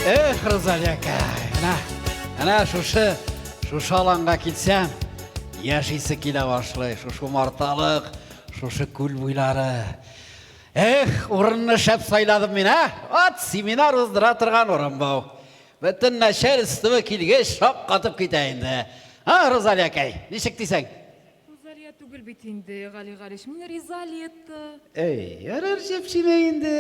Рызалияка, ана шушы аланға келсем, яшisi келе башлай, шушы марталық, шушы күл буйлары. Урынны шәп сайладым мен, От семинар уздыра тұрған орын бау. Бүтін нәшер үстімі келге шоқ қатып кетейінді. Рызалияка, нешік дейсің? Ризалия түгіл бетінде, Ғали-Ғалиш, мен Ризалиетті. Ярар жепшімейінді.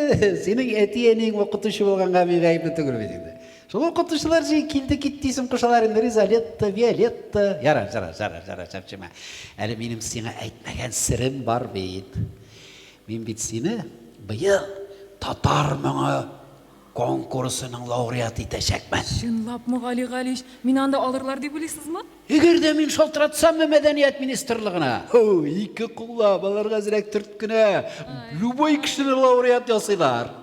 Сенің әтиенің оқытушы болғанға мен ғайыпты түгіл бетінде. Сол оқытушылар жей келді кеттейсің құшаларында Ризалетті, Виолетті. Ярар, жепшіме. Әлі менің сеңа айтмаған сірім бар бейт. Мен бет сені бұйы татар мұңы конкурсының лауреаты етешекмен. Шынлап мұ, Ғали-Ғалиш, мен анда алырлар деп білесіз ма? Егер де мен шалтыратсам мәдениет министрлігіне, екі құлла баларға зірек түрткіне, любой кішіні лауреат ясайлар.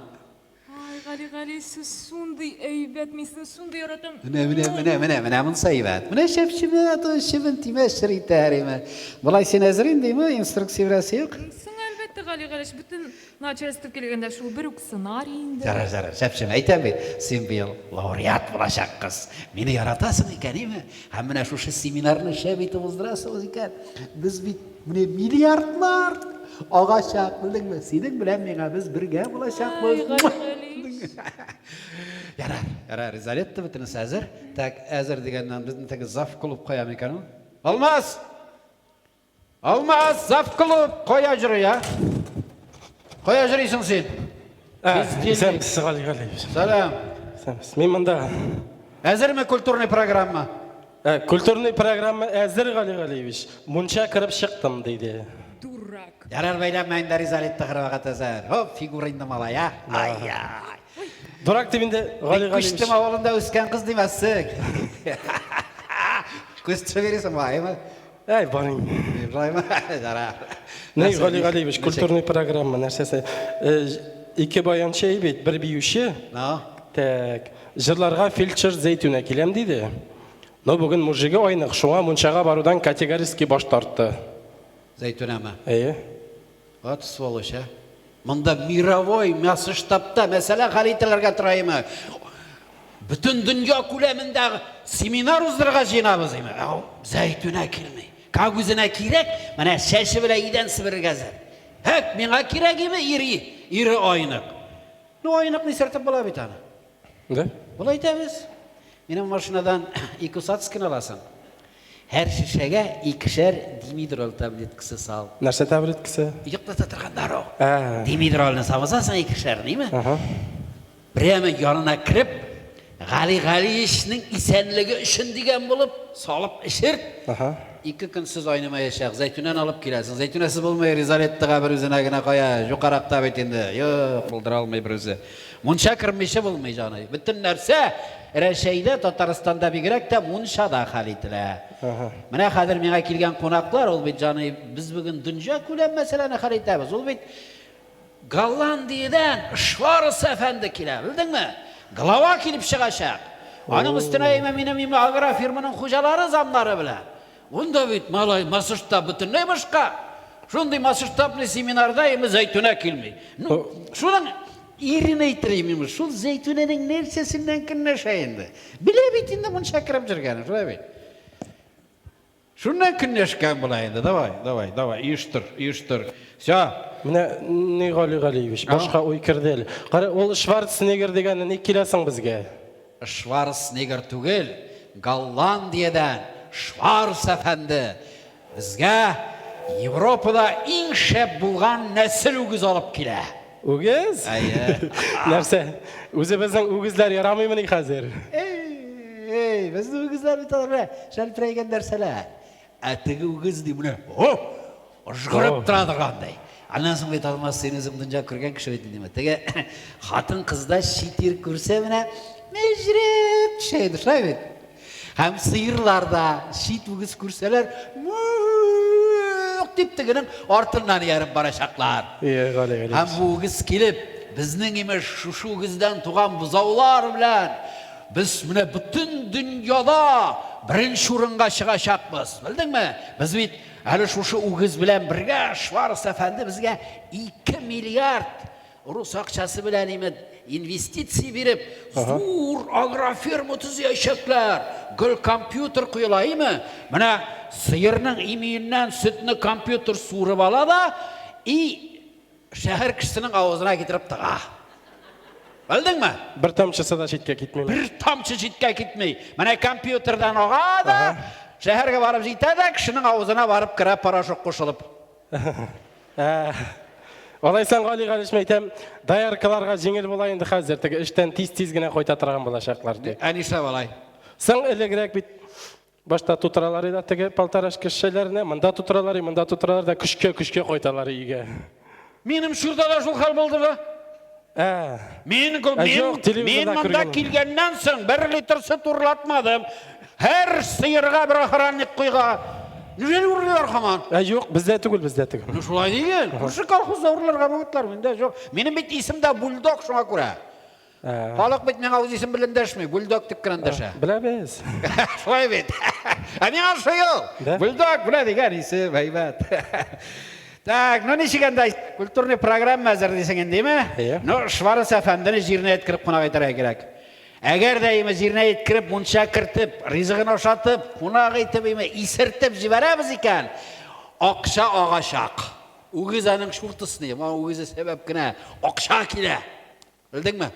Ғали-Ғалиш, сіз сондай әйбет, мен сізді сондай яратам. Міне, мұн сайбет. Міне шепшіме, шебін тиме, шыритәріме. Бұлай сен әзірін деймі, инструкция бірәсі yok? Сің әлбетті, Ғали-Ғалиш, бүтін начальство келгенде шул бір сценарийінде. Жара, шепшіме, айтам бе, сен бейіл лауреат болашақ қыз. Мені яратасың екен, еме? Міне шушы семинарны шәбейті ұздырасыз екен. Біз бейт, міне миллиардлар ағашақ, білдің бе? Сенің білән меңа біз бірге болашақ Ғали-Ғалиш. Ярар, Ризалетті бітініс әзір. Так, әзір дегеннен біздің тегі зав клуб қоям екен. Алмаз, зав клуб қоя жүрі, я? Қоя жүрейсің сен? Сәмсіз, Ғали-Ғалиш. Салам. Сәмсіз. Мен мұнда... Әзір ме культурный программа? Культурный программа әзір, Ғали-Ғалиш. Мұнша кіріп шықтым, дейді. Дурак. Ярар байлам мәйінді Ризалетті қырывағат әзір. Фигурайынды мала, я? Дурак дебінде, Ғали-Ғалиш. Күштім ауылында өскен қыз демәссің. Көз түші бересің ба, ема? Барың. Жарар. Не, Ғали-Ғалиш, культурный программа, нәрсесі. Екі баяншы бейт, бір бейуші. Так, жырларға фельдшер Зәйтүнә келем дейді. Но бүгін мұжығы ойнық, шуға мұншаға барудан категорически баш тартты. Зәйтүнә ма? От сволочь, Мұнда мировой масштабта мәселе ғалитілерге тұрайымы. Бүтін дүнге көлеміндегі семинар ұздырға жинабыз емі. Зәйтүнә келмей. Кагузына керек, мәне шәші біле еден сібір қазір. Меңа керек емі ері ойнық. Ойнық не сәртіп бола бетаны? Да? Бұл айтамыз. Менің машинадан 2 сатыскін аласың. Әр шешеге 2-шер димидрол таблеткісі сал. Нәрсе таблеткісі? Иықтата тұрғандар о. Димидролны самызасың 2-шер, неймі? Біремі янына кіріп, Ғали-Ғалишінің исәнлігі үшін деген болып, салып ішір. 2 күнсіз ойнамай ешек, Зәйтүнән алып келесің. Зәйтүнәсіз болмай Ризалеттіға бір өзіне гіне қоя, жұқарақта бетенді. Бұлдыра алмай бір өзі. Мұнша кірмеші болмай жаны. Біттін нәрсе, Рәшейді Татарстанда бігіректі мұншада қалитілі. Міне қадір меңа келген қонақлар, ол бет жаны, біз бүгін дүнжа көлем мәселені қалитабыз. Ол бет Голландиядан Шварыс әфәнді келі, білдің мі? Глава келіп шығашақ. Аның үстіне менің агрофирманың құжалары замлары білі. Онда бет малай масыштап бүтінлей башқа. Шондай масыштапны семинарда емі Зәйтүнә келмей. Шоның ерін айтырайым, шол Зәйтүнәнің нәрсесінден кінне шайынды. Біле бетінде мұн шәкіріп жүргені, шолай бет. Шондан кінне шқан бұлайынды. Давай, үйіштір. Все. Міне, не Ғали-Ғалиш, башқа ой кірдел. Қара, ол Шварценеггер дегені не келесің бізге? Шварценеггер түгел, Голландиядан Шварц әфәнді бізге Европада ең шәп болған нәсіл үгіз алып келе. Үгіз? Нәрсе, өзі біздің үгізлер ярамай мұны қазір? Біздің үгізлер біталары шәлпірейген нәрселі. Әтігі үгіз дейміне, ұшқырып тұрадырғандай. Аннан соң бет алмас сен өзің дүнжа көрген кіші бетін деме. Теге қатын қызда шитер көрсе міне, мәжіреп түшейді, шай бет. Хәм сиырларда шит үгіз көрселер, деп дегенің артынан еріп барашақлар. Хәм үгіз келіп, біздің емеш шушу үгізден туған бұзаулар білән, біз міне бүтін дүнияда бірінші орынға шығашақпыз. Білдің ме? Біз бейт әлі шушы үгіз білән бірге Шварц әфәнді бізге 2 миллиард рус ақшасы білән инвестиция беріп, зур агроферма түзейшеклер, гүл компьютер құйылайымы? Мына сиырның имейіннен сүтіні компьютер суырып алады, и шәһәр кішісінің аузына кетіріп тыға. Білдің ме? Bir тамчысы да шетке кетмей. Bir тамчы шетке кетмей. Мына компьютерден оғады, шәһәрге барып жетеді, кішінің аузына барып кіріп порошок қосылып. Олайсан Ғали Ғалиш мәйтем, даяркаларға жеңіл болайынды қазір, тігі іштен тез-тез гіне қойта тұрған болашақлар. Әниші болай. Саң әлігірек бит башта тұтыралар еді, тігі палтараш кішшелеріне, мында тұтыралар да күшке қойталар үйге. Менің шүрда да жыл қал болды ба? Мен мында келгеннен соң 1 литр сүт ұрлатмадым. Әр сиырға бір охранник қойға. Нүжел ұрлар қаман? Жоқ, бізде түгіл. Шулай деген, күрші колхозда ұрларға бұғытлар менде жоқ. Менің бет есімді бульдог шуңа көре. Халық бет мен ауыз есім біліндешмей, бульдог тіп кіріндеші. Біле без. Шулай бет. Мен алшы ел. Бульдог біле деген есім, әйбәт. Так, нешігенде культурный программа әзір десеген дейме? Шварыс әфәндіні жеріне еткіріп қонақ етірі керек. Әгер дәйімі жеріне еткіріп, мұнша кіртіп, ризығын ошатып, қонақ етіп, исіртіп жібәрәбіз екен, ақша ағашақ. Өгіз әнің шұртысыны, өгізі себеп кіне, ақша келе. Білдің ме?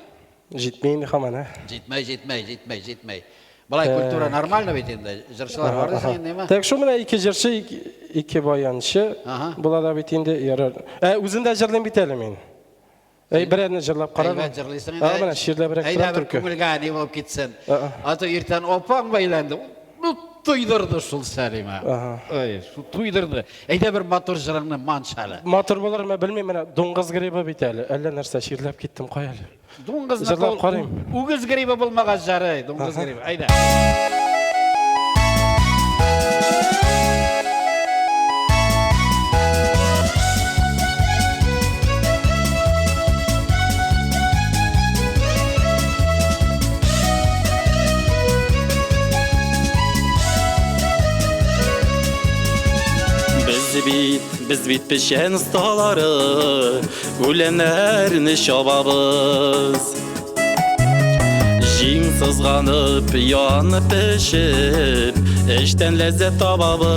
Жетмейін қаман, Жетмей. Бұлай культура нормально бет енді, жыршылар бар десеген дейме? Так, шу мына 2 жыршы, 2 баяншы, бұлада бет енді ерір. Өзінде жырлен бетелі мен. Бір әдіні жырлап қарар. Әйбәт жырлайсың енді. Мына шерлі бірек тұрап түркі. Көңілге не болып кетсін. Аты ертен опаң байланды. Туйдырды шул сәлима. Туйдырды. Әйді бір матур жырыңны маншалы. Матур болар ма білмей, мына доңғыз гребі бетелі. Әлі нәрсе шерлеп кеттім қоялы. Жырлап қарайым. Угыз гребі болмаған жары. Доңғыз гребі. Әйді. Biz bit pişen ustaları, ölenlerini şababız. Jin sızganıp, yanıp pişip, eşten lezzet tababız.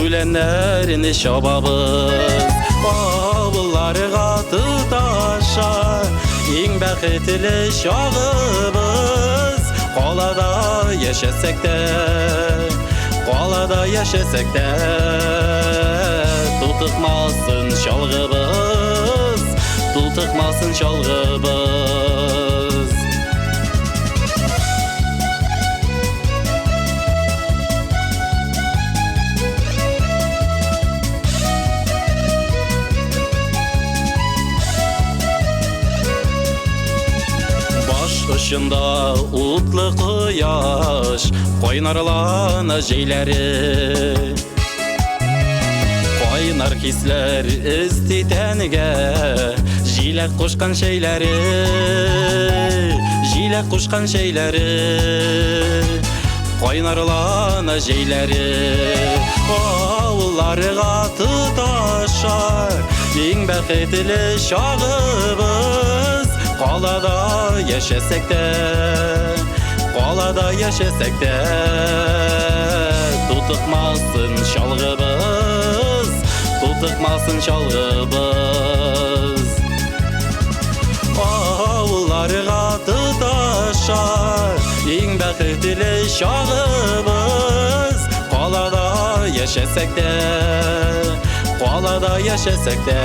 Ölenlerini şababız. Avulları katı taşa, en bəxetli şağıbız. Qalada yaşasak da, tutuqmasın şalğıbız. Baş ışında utlu quyaş, qoynarlana jeyləri. Qaynar hislər istitəniga, jilaq qoşqan şeyləri. Qaynarlana jeyləri. Avulları qatı taşar, en bəxetli şağıbız. Qalada yaşasak da, tutuqmasın şalğıbız. Avulları qatı taşar, en bəxetli şağıbız. Qalada yaşasak da,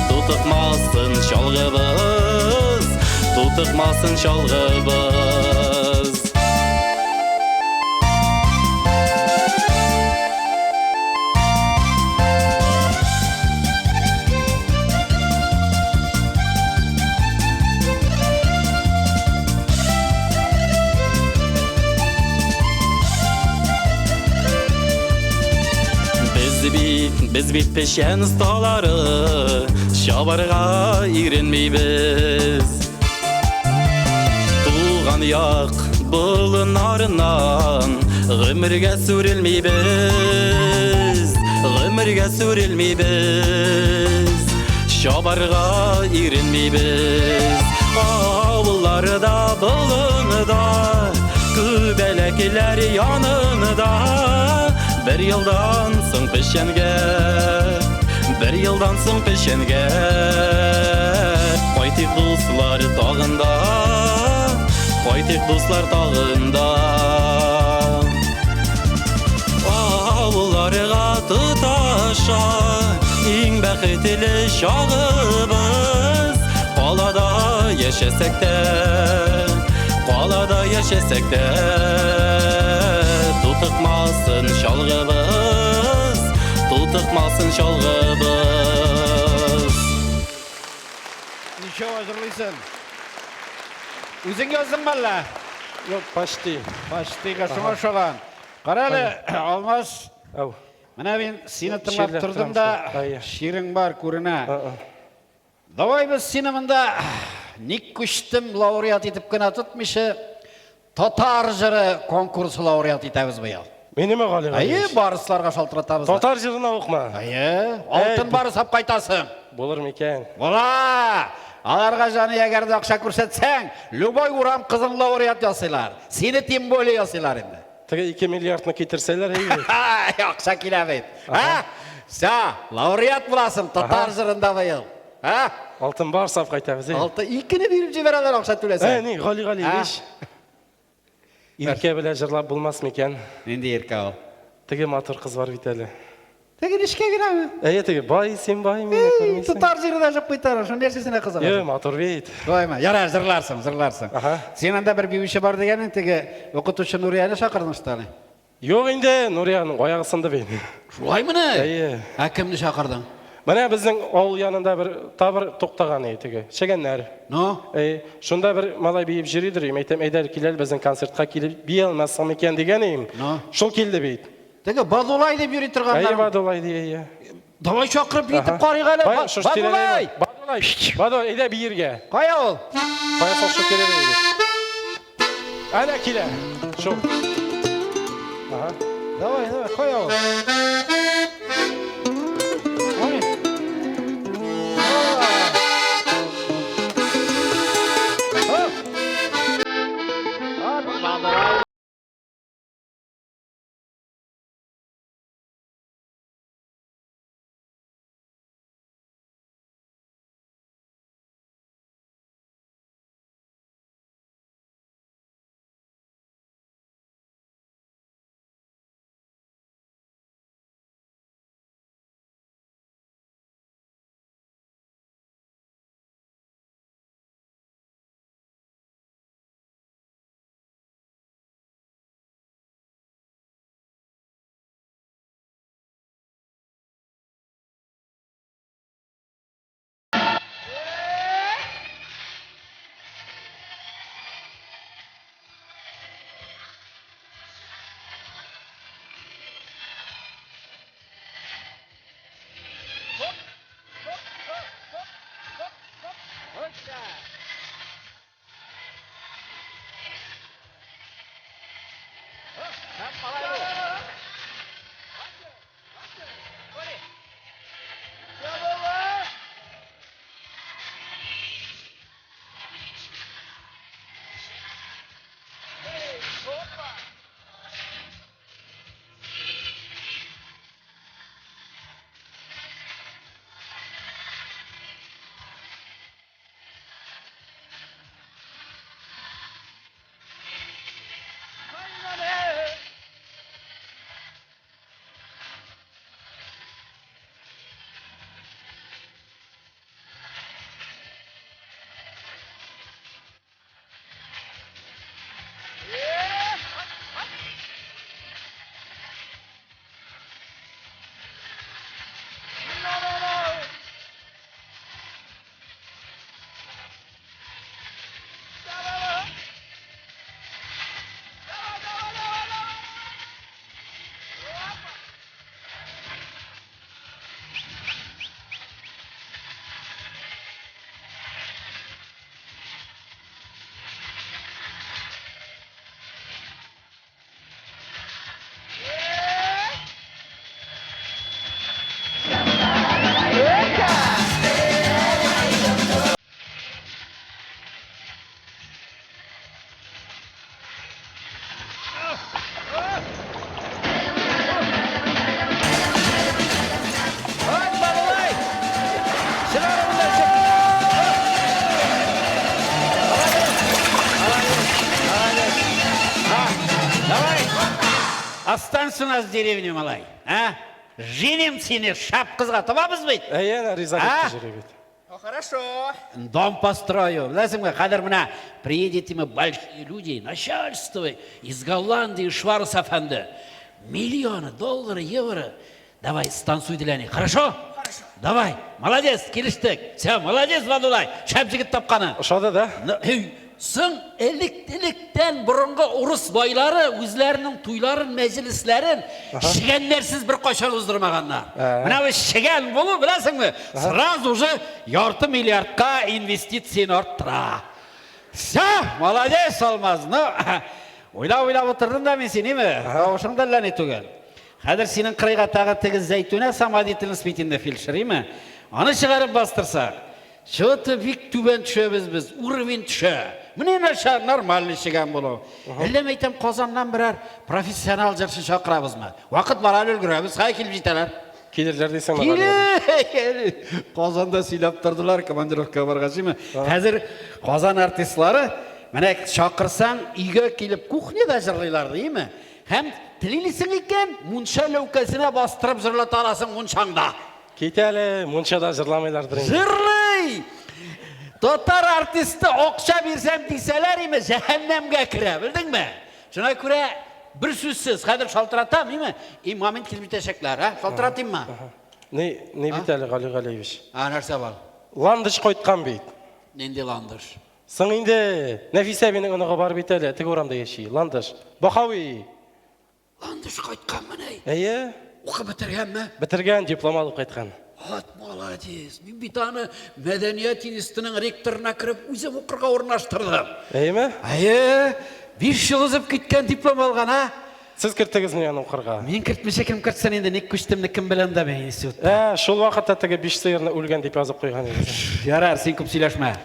tutuqmasın şalğıbız. Biz bit peşen ustaları, şabarga irenmeybiz. Tuğan yak bulunarından, gümürge sürülmeybiz. ömürge sürülmeybiz, şabarga irinmeybiz. Avullarda bulunda, kübelekler yanında, bir yıldan soň peşenge, bir yıldan soň peşenge. Qaytik dostlar tağında, qaytik dostlar tağında. Avullarga tutaşa, iň bäxetli şagybız. Qalada yaşasak da, qalada yaşasak da, tutukmasın şalgыбыз, tutukmasın şalgыбız. Nişe hazırlıysan? Üzün yazdın valla. Yok, paşti. Başlığa sonra şolan. Qarali, Almaz. Av. Mana ben seni Şiirler tınlap turdım da, Ayya. şiirin var kuruna. Davay biz seni mında nik kuştum laureat etip gana tutmuşu, Tatar jırı konkursu laureat etemiz bu yıl. Meni mi Gali Ayı Galiyevich? barıslarga şaltıratabız. Tatar jırına okma. Ayı, altın barыс hap kaytasın. Bolur meken? Ola! Alarga janı eğerde akşa kursetsen, Lubay Uram kızın laureat yasılar. Seni tim böyle yasılar indi. Tige 2 milyardını ketirseler iyi. Akşa kilemeydi. Ha? Sa, laureat bulasın Tatar jırında bu yıl. Ha? Altın bar saf kaytavız. Altı ikini birinci verenler akşa tülesen. Ne Gali Galiyevich? İrke bile jırlap bulmaz meken? Nindi yerke ol. Tige matır kız var biteli. Tegin işke giremi. Tige bay sen bay meni görmeysin. Tatar jırında jıp kıytarır. Şun dersesine kızar. Yo matır bit. Koyma, yarar zırlarsın, zırlarsın. Aha. Senin de bir işi var degenin tege okutuşu Nuriye'yle şakırdın işte. Yok indi Nuriyanın ayağı sındı beni. Şulay mı ne? İyi. Kimni şakırdın? Mana bizning avul yanında bir tabir to'xtagan edi tege. Chegenler. No? Shunda bir malay beyip jiridir. Aytam ayдар kelib bizning konsertga kelib biyolmasam ekan deganim. No. Shol keldi beyt. Tege badolay deb yürü Ay turganlar. badolay diye. Davay şakırıp yetip qarıgayla. Bay şu Badolay! Badolay. Badolay ayda bir yerga. Qaya ol? Bay sol şu keledi. Ana kile. Şu. Aha. Davay, qaya ol. Oy. Badolay. Останься в деревне, малай. А? Женим сені шап қызға табамыз бейт? Әйен, риза етті жүрегет. Хорошо. Дом построю. Білесің бе, қазір мына приедете мы большие люди, начальство из Голландии, Шварц әфәнді. Миллионы, доллары, евро. Давай, станцуй діләне. Хорошо? Давай, молодец, келіштік. Все, молодец, Владулай. Шап жігіт тапқаны. Ошады да? Сың электен бұрынғы ұрыс байлары өзлерінің туйларын, мәжіліслерін шігенлерсіз бір қошар ұздырмағанна. Мына шіген болу, білесің бі? Сразу уже ярты миллиардқа инвестицияны арттыра. Все, молодец, Алмаз. Ойлап отырдым да мен сені ме? Дауышың дәлләне түгел. Қазір сенің қырайға тағы тегіз зәйтуне самадетілін спитінде фельдшер, ме? Аны шығарып бастырсақ. Что-то вик түбен түшебіз біз, уровень түше. Міне наша нормальный шеген болу. Әлем айтам Қазаннан бірер профессионал жыршы шақырабыз ма? Уақыт бар әлі үлгірабыз, қай келіп жетелер? Келерлер дейсің ма? Қазанда сөйлеп тұрдылар, командировка барғашы ма? Қазір Қазан артистлары, міне шақырсаң, үйге келіп кухняда жырлайларды, ме? Хәм тілейлісің екен, мұнша лөукесіне бастырып жырлата аласың мұншаңда. Кетелі, мұншада жырламайлардыр. Жырлай! Татар артисті оқша берсем дейселер еме, жәхәннәмге кіре, білдің бе? Шына көре бір сөзсіз, қадыр шалтыратам, еме? Момент келіп жетешеклер, шалтыратайым ма? Не бітәлі, Ғали Ғалиевич? Нәрсе бар? Ландыш қойтқан бейт. Ненде ландыш? Сың инде, Нәфиса менің ұнығы бар бітәлі, тіг орамда еші. Ландыш. Бақауи. Ландыш қойтқан мұнай? Әйе? Оқы бітірген ме? Бітірген, диплом алып қайтқан. От, молодец. Мен битаны мәдениет институтының ректорына кіріп, өзім оқырға орнаштырдым. Әйе ме? Әйе, 5 жыл ұзып кеткен диплом алған, а? Сіз кірттіңіз мен оқырға? Мен кіртмеше кім кіртсен енді, не көштімді кім білем да мен институтта. Шол вақытта тігі 5 сиырны өлген деп жазып қойған еді. Ярар, сен көп сөйлешме.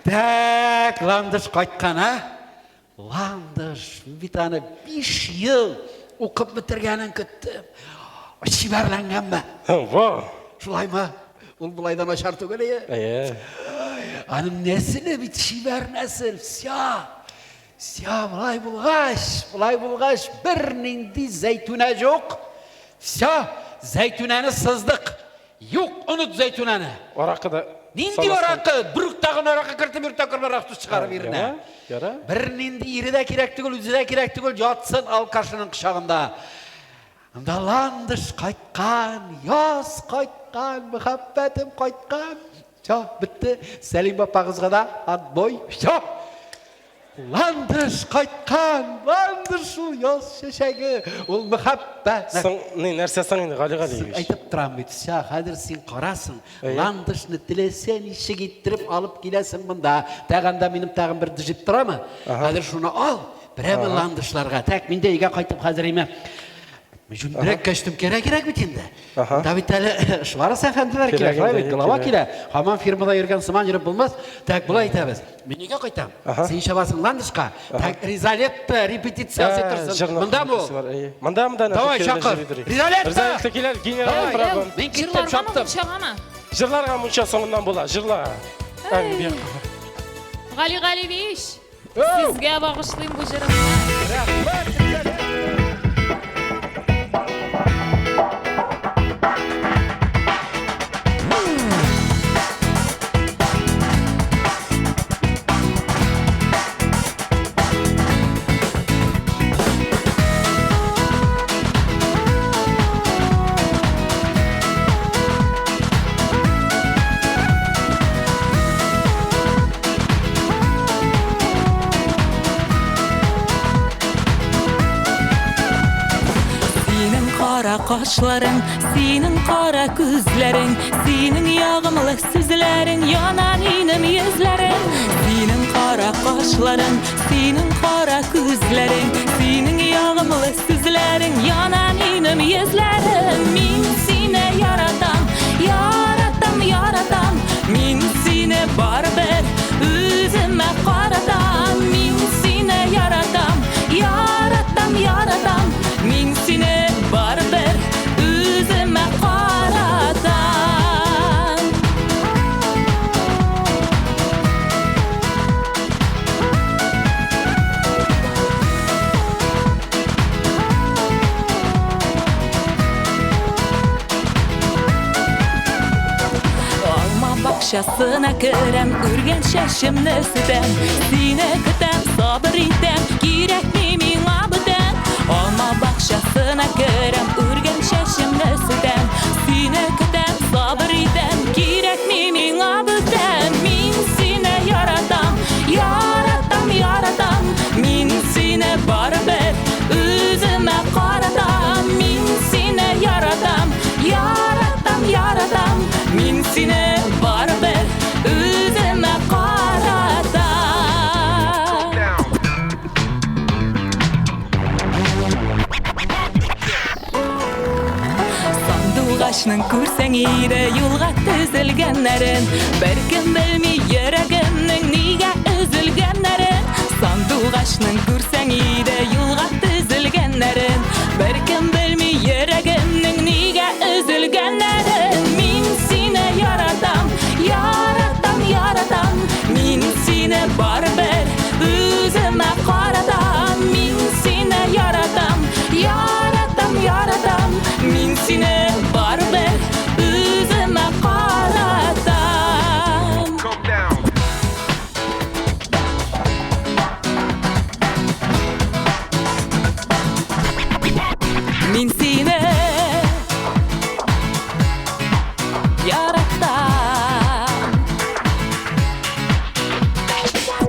Так, Ландыш қайтқан, а? Ландыш, битаны 5 жыл оқып бітіргенін күттім. Шибарланған ба? Во! Шулай ма? Ол бұлайдан ашар түгілі е? Әйе. Аның нәсілі бит шибар нәсіл. Ся, бұлай бұлғаш, бір ненді зәйтуна жоқ. Ся, зәйтунаны сыздық. Yok, unut zeytunanı. Orakı da... Nindi orakı? Bürüktağın orakı kırtı bürüktağın orakı çıkarı birine. Bir nindi iri de kirek tügül, üzü de kirek tügül, yatsın al karşının kışağında. Landış kaytkan, yaz kaytkan, muhabbetim kaytkan. Bitti. Selim Bapa kızga da ad boy. Landış kaytkan, landış ul yaz şeşegi, ul muhabbet. Нәрсе сың енді, Ғали Ғалиевич? Айтып тұрам бет, қазір сен қарасың, ландышны тілесен, іші кеттіріп алып келесің мұнда. Тағанда менің тағым бір дүжіп тұрамы? Қазір шуны ал, біремі ландышларға. Так, мен де еге қайтып қазір еме. Жүн бірек көштім керек бет енді. Давид әлі Шварц әфәнділер керек, голова келе. Хаман фирмада ерген сыман жүріп болмас. Так, бұлай айтабыз. Мен неге қайтам? Сен шабасың ландышқа. Так, Ризалетті репетициясы тұрсын. Мұнда мұл? Мұнда. Давай, шақыр. Ризалетті келер, генерал правын. Мен кеттім шаптым. Жырларға мұнша соңынан бола, жырла. Ғали Ғалиевич, сізге бағышлайым бұл жырымды. Qaşların, senin qara gözlerin, senin yağımlı sözlerin, yanan inim yüzlerin. Senin qara qaşların, senin qara gözlerin, senin yağımlı sözlerin, yanan inim yüzlerin. Min seni yaratam, yaratam, yaratam. Min seni barber, özüme qaratam. Min seni yaratam, yaratam, yaratam. Min seni barber, üzüme qaratan. bakşasına körem, ürgen şeşimni sütem. Seni kütem, sabır item, kirek mimin abıden. Alma bakşasına körem, ürgen şeşimni sütem. Seni kütem, sabır item, kirek mimin abıden. Min seni yaratam, yaratam, yaratam. Min seni barber, üzüme karatam. Min seni yaratam, yaratam, yaratam. Min seni barber, üzüme karatam. Sandıqaşның көрсәң иде юлга тезелгәннәрен, бәлкем белми йөрәгемнең нигә өзелгәннәрен. Sandıqaşның көрсәң иде юлга тезелгәннәрен, бәлкем белми йөрәгемнең нигә өзелгәннәрен. Мин сине яратам, яратам, яратам. Мин сине барыбер үземә каратам. Мин сине яратам, яратам, яратам. Мин сине барыбер үземә каратам. Мин сине яратам.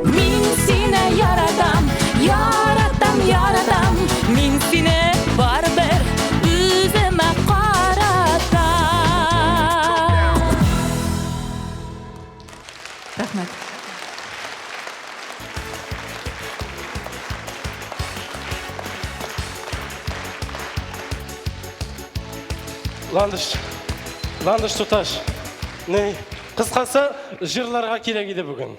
Мин сине яратам, яратам, яратам. Мин сине барыбер үземә каратам. Рахмет. Ландыш тұташ. Қысқасы, жырларға керек еді бүгін.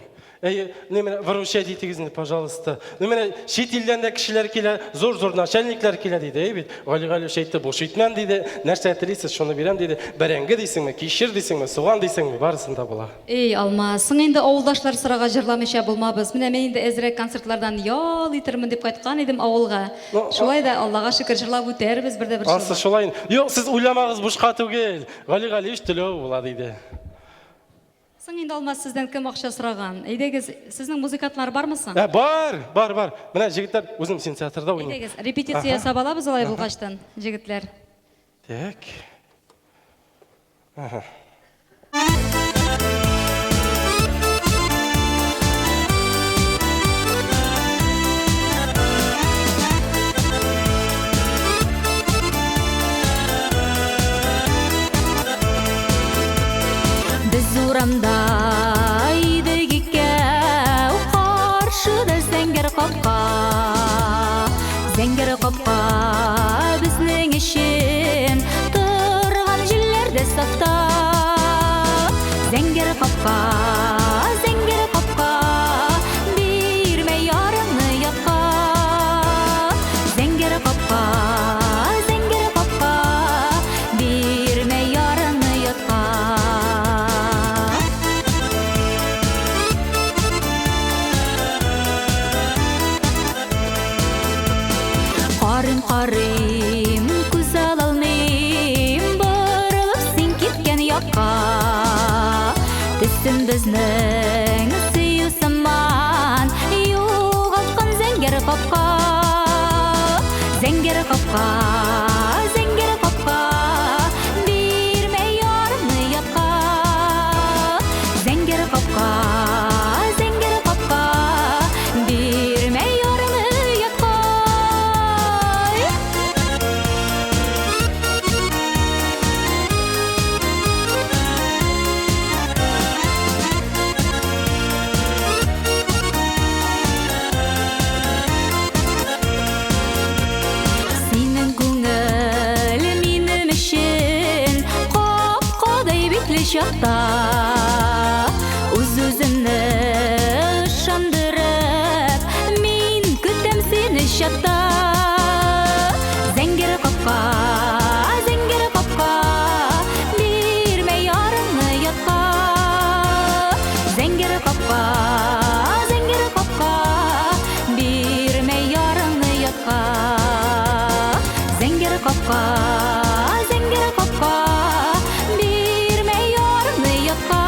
Немене, выручать етігізіне, пожалуйста. Немене, шет елден де кішілер келе, зор-зор начальниклер келе дейді. Ғали шейтті, бұл шейтмен дейді, нәрсе әтілейсіз, шоны берем дейді. Бәрәңгі дейсің ме, кешір дейсің ме, соған дейсің ме, барысында бұла. Алма, сың енді ауылдашлар сұраға жырламеша болмабыз. Міне мен енді әзірек концертлардан ял итермін деп қайтқан едім ауылға. Шолай да Аллаға шүкір жырлап өтербіз бірде бір Асы шолайын. Йоқ, сіз ойламағыз бұшқа түгел. Ғали үш түлеу бұла дейді. Сың енді Алма сізден кім ақша сұраған? Едегіз, сіздің музыкантлар бар мысын? Бар. Міне жігіттер, өзім сен театрда ойнайын. Едегіз, репетиция сабалабыз олай бұлғаштан, жігітлер. Так. Урамда идек икәү, каршыда зәңгәр капка, безнең өчен торган җилләрдә сафта. Зәңгәр капка, бирмә ярыңны якка. Зәңгәр капка, бирмә ярыңны якка. Карым, күз алалмыйм, борылып син киткән якка. Төсем безнең сөю сыман, югалткан зәңгәр капка. Зәңгәр капка, бирмә ярымны якка. Зәңгәр капка, бирмә ярымны якка. Синең күңел минем өчен капкадай бикле чакта. Үз-үземне ышандырып, мин көтәм сине чакта. Зәңгәр капка, бирмә ярыңны якка. Зәңгәр капка, бирмә ярыңны якка. Зәңгәр капка, бирмә ярыңны якка.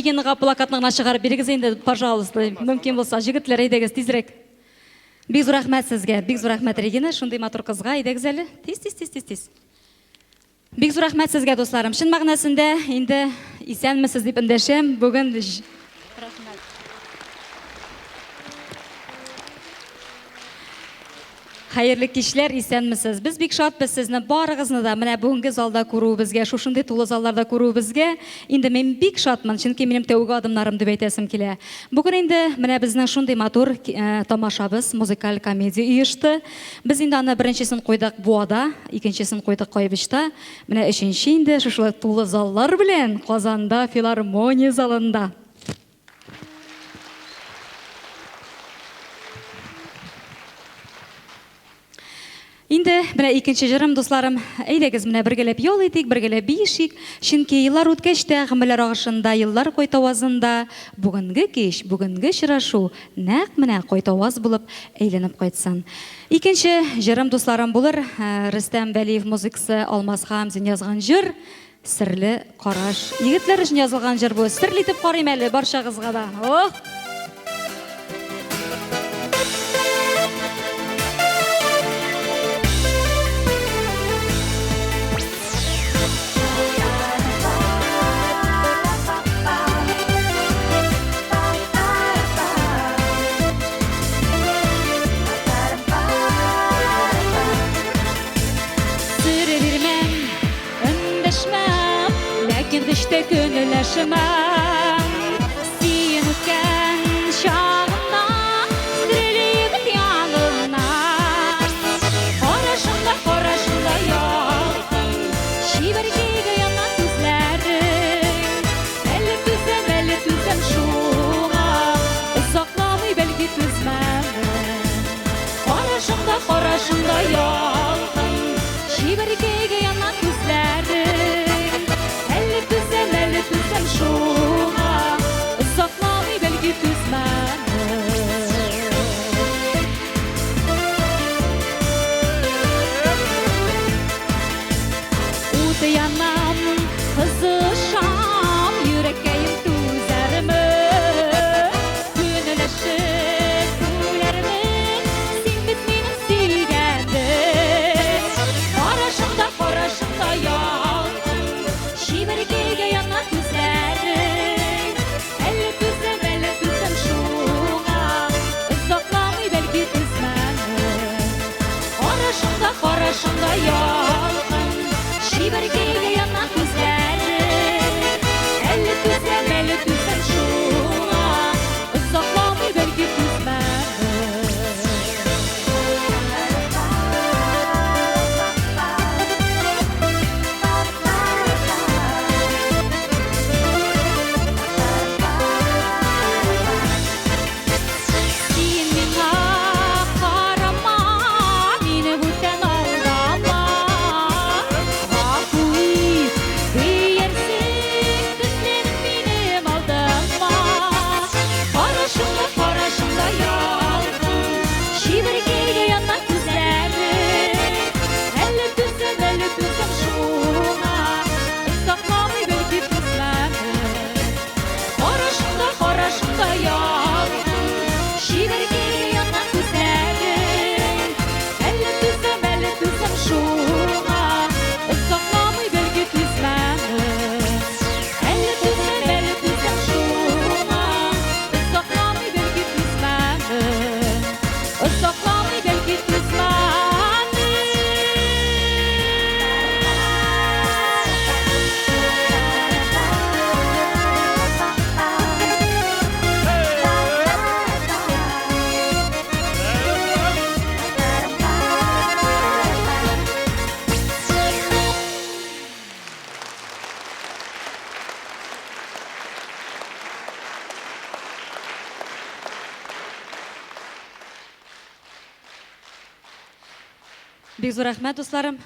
Регинаға плакатына шығарып беріңіз енді, пожалуйста. Мүмкін болса, жігітлер айдагыз тезірек. Бик зур рахмәт сезгә. Бик зур рахмәт Регина, шундый матур кызга айдагыз әле. Тиз. Бик зур рахмәт сезгә, дусларым. Шын мәгънәсендә инде исәнмесез дип эндәшәм. Бүген рахмәт. Хәерле кичләр, исәнмесез. Без бик шатбыз сезне барыгызны да менә бүгенге залда күрүебезгә, шушындый тулы залларда күрүебезгә. Инде мен бик шатмын, чөнки минем тәүге адымнарым дип әйтәсем килә. Бүген инде менә безнең шундый матур тамашабыз, музыкаль комедия оешты. Без инде аны беренчесен куйдык Буада, икенчесен куйдык Кайбышта. Менә өченче инде шушылай тулы заллар белән Казанда филармония залында. Инде менә икенче җырым, дусларым, әйдәгез менә бергәләп ял итик, бергәләп биешик. Чөнки еллар үткәч тә гомерләр агышында, еллар кайтавазында бүгенге кич, бүгенге очрашу нәкъ менә кайтаваз булып әйләнеп кайтсын. Икенче җырым, дусларым, булыр Рөстәм Вәлиев музыкасы Алмаз Хамзин язган җыр Серле караш. Егетләр өчен язылган җыр бу. Серле итеп карыйм әле барчагызга да. Ох! İşte gönülleşmem Sen ötken şağına Süreliyim yanına Koraşında yağın Şivergeyge yanan düzlerin Eli düzem şuna Uzaklamay belki düzmem Koraşında yağın Şivergeyge yanan düzlerin Düzem şuna Uzaklamay belki düzmem Udayanam kızışam Yürekkeyim düzer mi Gönüleşip güler mi Sen bitmenin silgendi Koraşında yağın Şivergeyge yanan düzlerin Elle düzem şuna Uzaklamay belki düzmem Koraşında yağın Şivergeyge yanan düzlerin Elle düzem şuna Uzaklamay belki düzmem Бик зур рәхмәт, дусларым.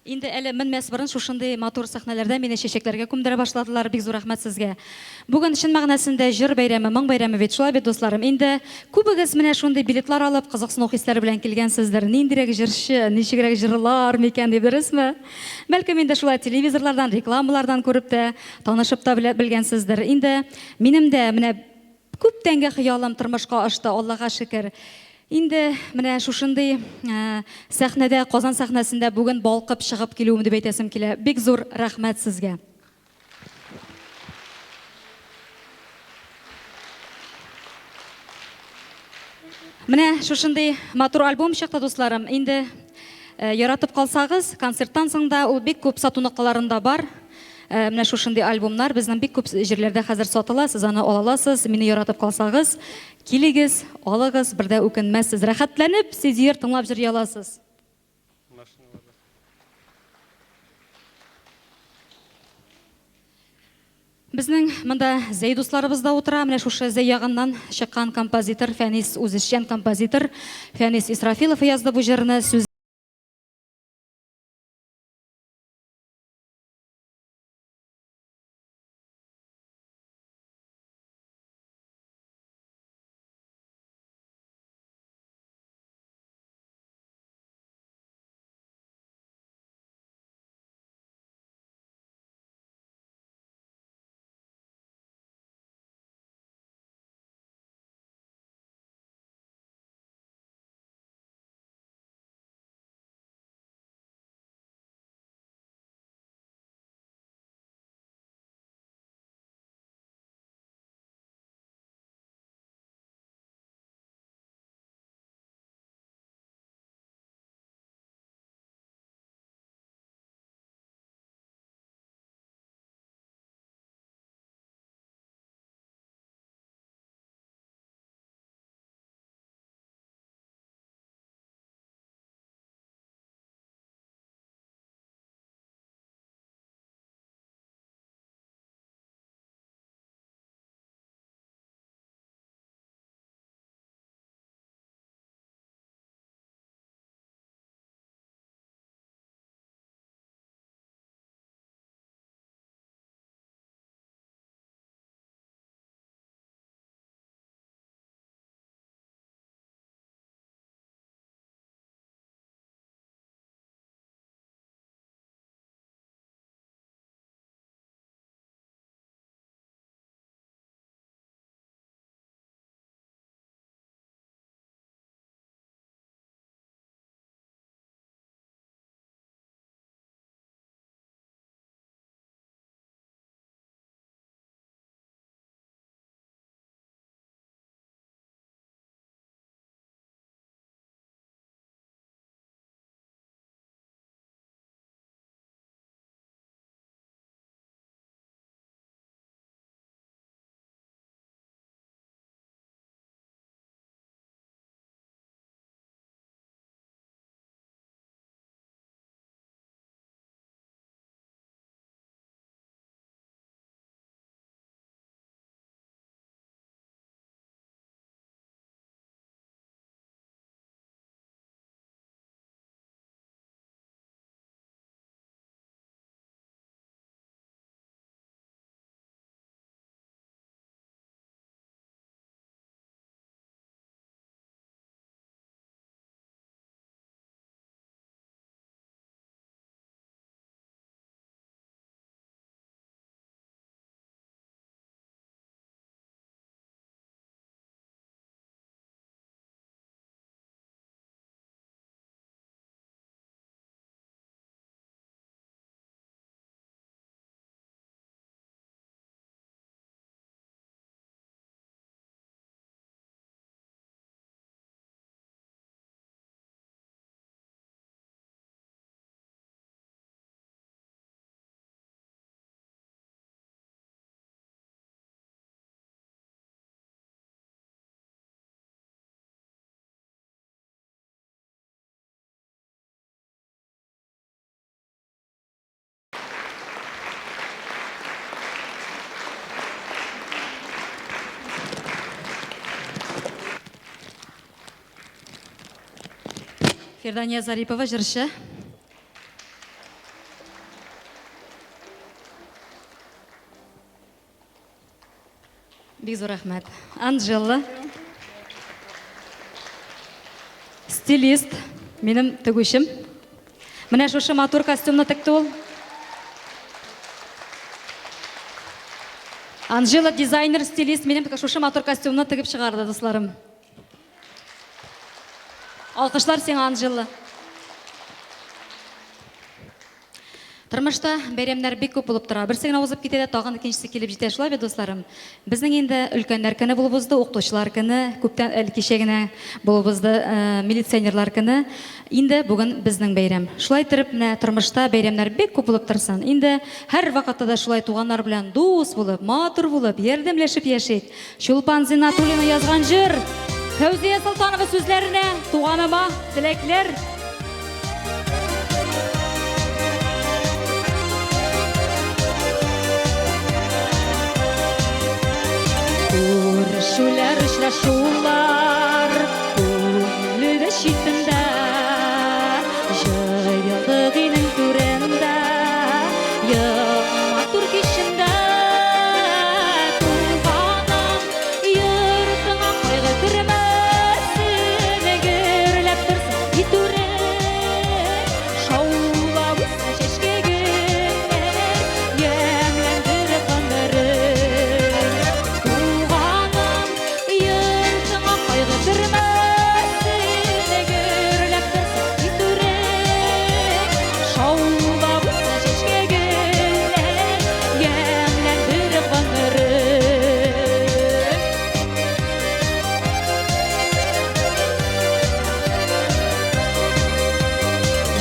Инде әле менмәс борын шушындай матур сәхнәләрдә мине чәчәкләргә күмдерә башладылар. Бик зур рәхмәт сезгә. Бүген чын мәгънәсендә җыр бәйрәме, моң бәйрәме бит, шулай бит дусларым. Инде күбегез менә шундый билетлар алып, кызыксыну хисләре белән килгәнсездер. Ниндирәк җырчы, ничегрәк җырлар микән дип дөресме? Бәлкем инде шулай телевизорлардан, рекламалардан күреп тә, танышып та белгәнсездер. Инде минем дә менә күптәнге хыялым тормышка ашты, Аллага шөкер. Инде менә шушындый сәхнәдә, Казан сәхнәсендә бүген балкып чыгып килүем дип әйтәсем килә. Бик зур рәхмәт сезгә. Менә шушындый матур альбом чыкты дусларым. Инде яратып калсагыз, концерттан соң да ул бик күп сату нокаларында бар. Менә шушындый альбомнар безнең бик күп җирләрдә хәзер сатыла, сез аны ала аласыз. Мине яратып калсагыз, килегез, алыгыз, бердә үкенмәссез. Рәхәтләнеп, сез җыр тыңлап җыр яласыз. Безнең монда Зәй дусларыбыз да утыра. Менә шушы Зәй ягыннан чыккан композитор, Фәнис үзешчән композитор Фәнис Исрафилов язды бу җырны. Фирдания Зарипова, җырчы. Бик зур рәхмәт. Анжела. Стилист, минем тегүчем. Менә шушы матур костюмны текте ул. Анжела дизайнер, стилист, минем шушы матур костюмны тегеп чыгарды, дусларым. Алкышлар сиңа, Анжела. Тормышта бәйрәмнәр бик күп булып тора. Берсе генә узып китә дә, тагын икенчесе килеп җитә. Шулай бит, дусларым. Безнең инде өлкәннәр көне булып узды, укытучылар көне, күптән кичә генә булып узды, милиционерлар көне. Инде бүген безнең бәйрәм. Шулай итеп, менә тормышта бәйрәмнәр бик күп булып торсын. Инде һәр вакытта да шулай туганнар белән дус булып, матур булып, ярдәмләшеп яшик. Чулпан Зиннатуллина язган җыр. Фәүзия Солтанова сүзләренә туганыма теләкләр. Күрешүләр, очрашулар, күңеле читендә, җыелды гинең түрендә, матур кичендә, туганым, йортыңа кайгы кермәсен, гөрләп торсын итүрен, шаулап үссен чәчкәгеннәр, ямьләндереп гомерен.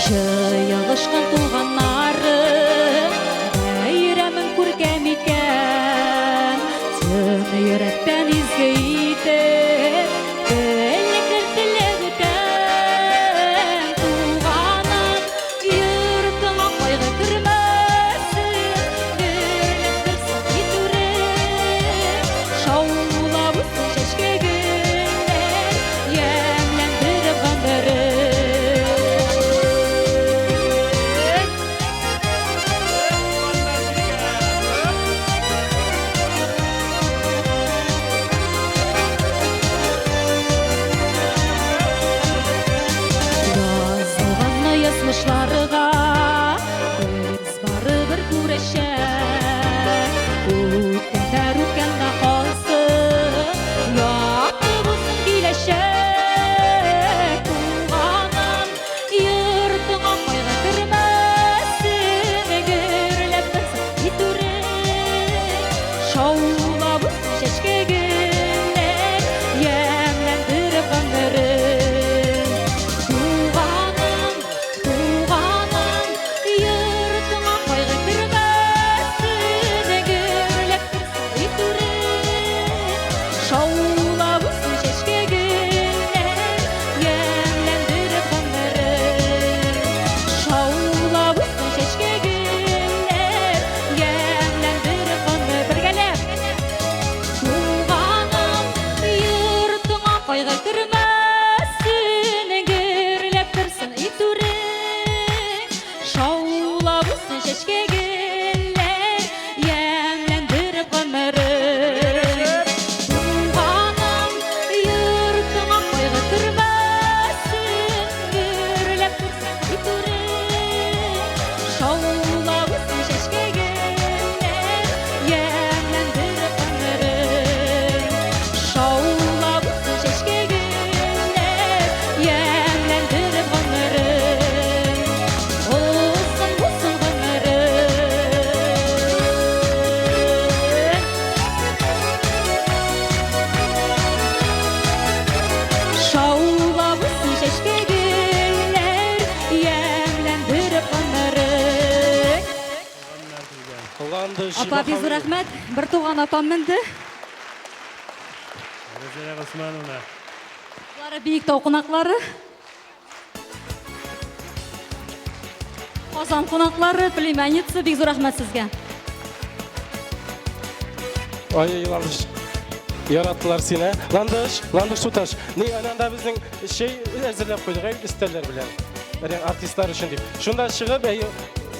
Җыелышкан туганнарым, бәйрәмен күркәм икән, сине йөрәктән изге итеп, теләкләр теләп үтәм. Туганым, йортыңа кайгы кермәсен, гөрләп торсын итүрен, шаулап үссен чәчкәгеннәр, ямьләндереп гомерен. Язмышларга без барыбер күрешәк, үткәннәр үткәндә калсын, якты булсын киләчәк. Туганым, йортыңа кайгы кермәсен, гөрләп торсын итүрен, шаулап үссен чәчкәгеннәр, ямьләндереп гомерен. Апа, бик зур рәхмәт. Бер туган апам менде. Булары Биектау кунаклары. Казан кунаклары, племянница, бик зур рәхмәт сезгә. Ай, Ландыш, яраттылар сине. Ландыш Суташ. Ни ананда безнең әзерләп куйдык, өстәлләр белән. Артистлар өчен дип. Шунда чыгып,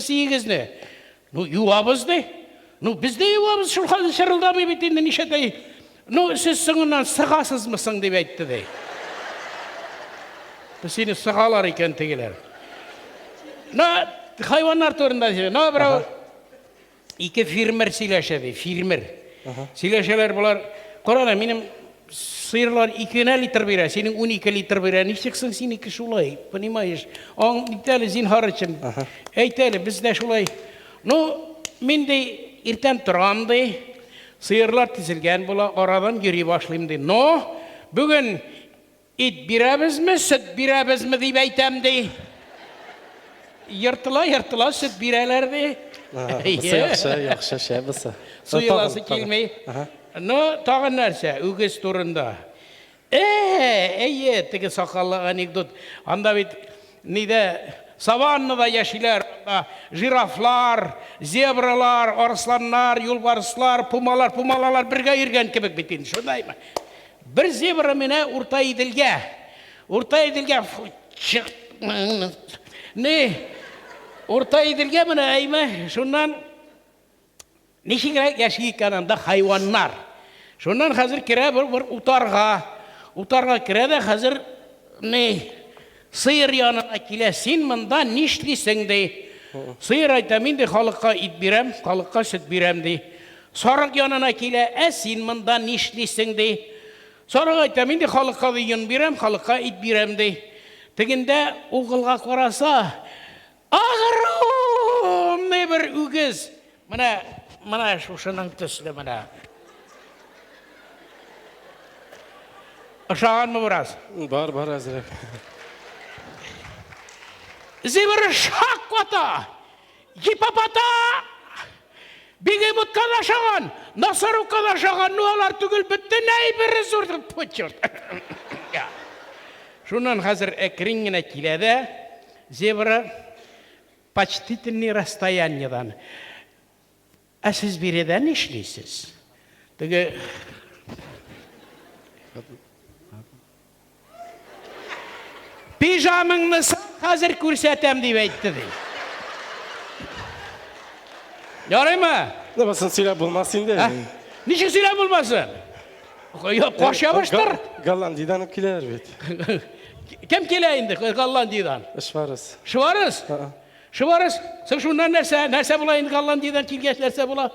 78-не. Ну, юабыз не? Ну, біз де юабыз, шұлқаны шырылдамай бетінде нешетай. Ну, сіз соңынан сығасызмысың деп айтты де. Біз сені сығалар екен тегелер. Ну, хайвандар турында сөйледі. Ну, бірау, екі фермер сөйлешеді, фермер. Сөйлешелер бұлар, қорана, менің сиырлар 2 литр бере, сенің 12 литр бере, нешексің сенікі шулай, понимаешь? Он айтады, сен харычын, айтады, бізде шулай. Ну, мен де ертен тұрам де, сиырлар тізілген бұла, арадан жүре башлайым де. Но, бүгін ет береміз ме, сүт береміз ме деп айтам де. Ертыла сүт берелер де. Яқшы, шәбісі. Сұйыласы келмей. Но, тағын нәрсе, үгіз турында. Тігі сақалы анекдот. Анда бет, неде, саваннада яшилер, жирафлар, зебралар, арсланлар, юлбарыслар, пумалалар бірге ерген кебек бетін. Шындай ма? Бір зебра мене урта еділге, урта еділге мене әйме, шыннан, нешігірек яшиік кананда хайваннар. Шоннан қазір кіре бір утарға кіре де қазір сыйыр янына келе, сен мұнда нешлесің де. Сыйыр айта, мен де халыққа ит берем, халыққа сүт берем де. Сарық янына келе, сен мұнда нешлесің де. Сарық айта, мен де халыққа үйін берем, халыққа ит берем де. Тегінде оғылға қараса, ағырым не бір үгіз. Мына шушының түсілі мына. Ашаған мұ біраз? Бар, әзірек. Zibir şakkata, Gipapata, Bigemut kalaşağın, Nasaru kalaşağın, Nualar tügül bitti, ney bir zurdu pıçırt. Şundan hazır ekringine kilede, Zibir почтительный расстояниедан. А siz bireden işleysiz. Dige pijamını hazır kursetem diye aytdı dey. Yaray mı? Ne basın silah bulmasın de. Niçin silah bulmasın? Koş yavaştır. Gollandiyadan kiler bit. Kim keleyindi Gollandiyadan? Şvarız. Şvarız? Şvarız. Sen şundan nerse bulayın Gollandiyadan kilgeç nerse bula.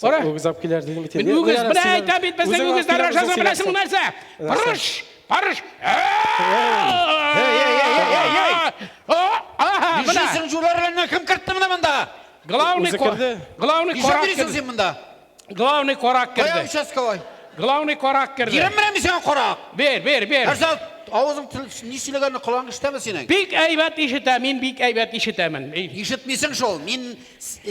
Ora. Uguzap kiler dedim biten. Ben Uguz, ben ayta bitmesen Uguz'dan aşağısına bilesin nerse. Barış! Barış! Düşürsün jularlarına kim kırttı mı bunda? Главный korak girdi. girdi. Главный korak girdi. Koyam şaskoy. Главный korak girdi. Giremire mi sen korak? Ver. Her saat ağzın nisilegarını kulağın işteme senin. Bik eybat işitemin, bik eybat işitemin. İşitmisin şol. Min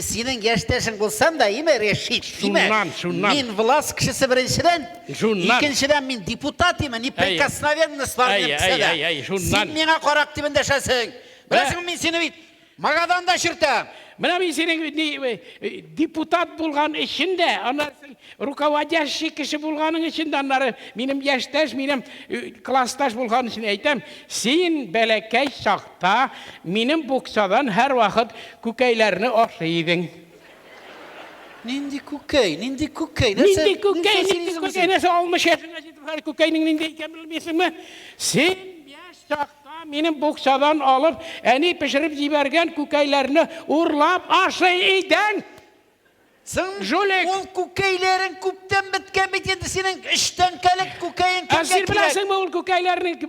senin gençleşin bulsam da ime reşit. Şundan. Min vlas kişisi birinciden. Şundan. İkinciden min deputat ime. Ni prikasnavennis var ne psede. Şundan. Sen mine korak dibinde şasın. Bilesin min seni bit. Magadan da şırtam. Mına ben senin deputat bulgan içinde, anlarsın, rukovodящий kişi bulganın içinde, anları, benim yaştaş, benim klastaş bulgan için eytem, sen belekey şakta, benim buksadan her vakit kukeylerini oşaydın. Nindi kukey. Nindi kukey, nasıl olmuş yaşına ciddi kukeynin nindi iken bilmiyorsun mu? Sen yaşakta benim buksadan alıp, eni pişirip zibergen kukeylerini urlap aşaydın. Sen Jolek. o kukeylerin kupten bitken bitedi senin işten kelek kukeyin kim Asir bilesin mi o kukeylerini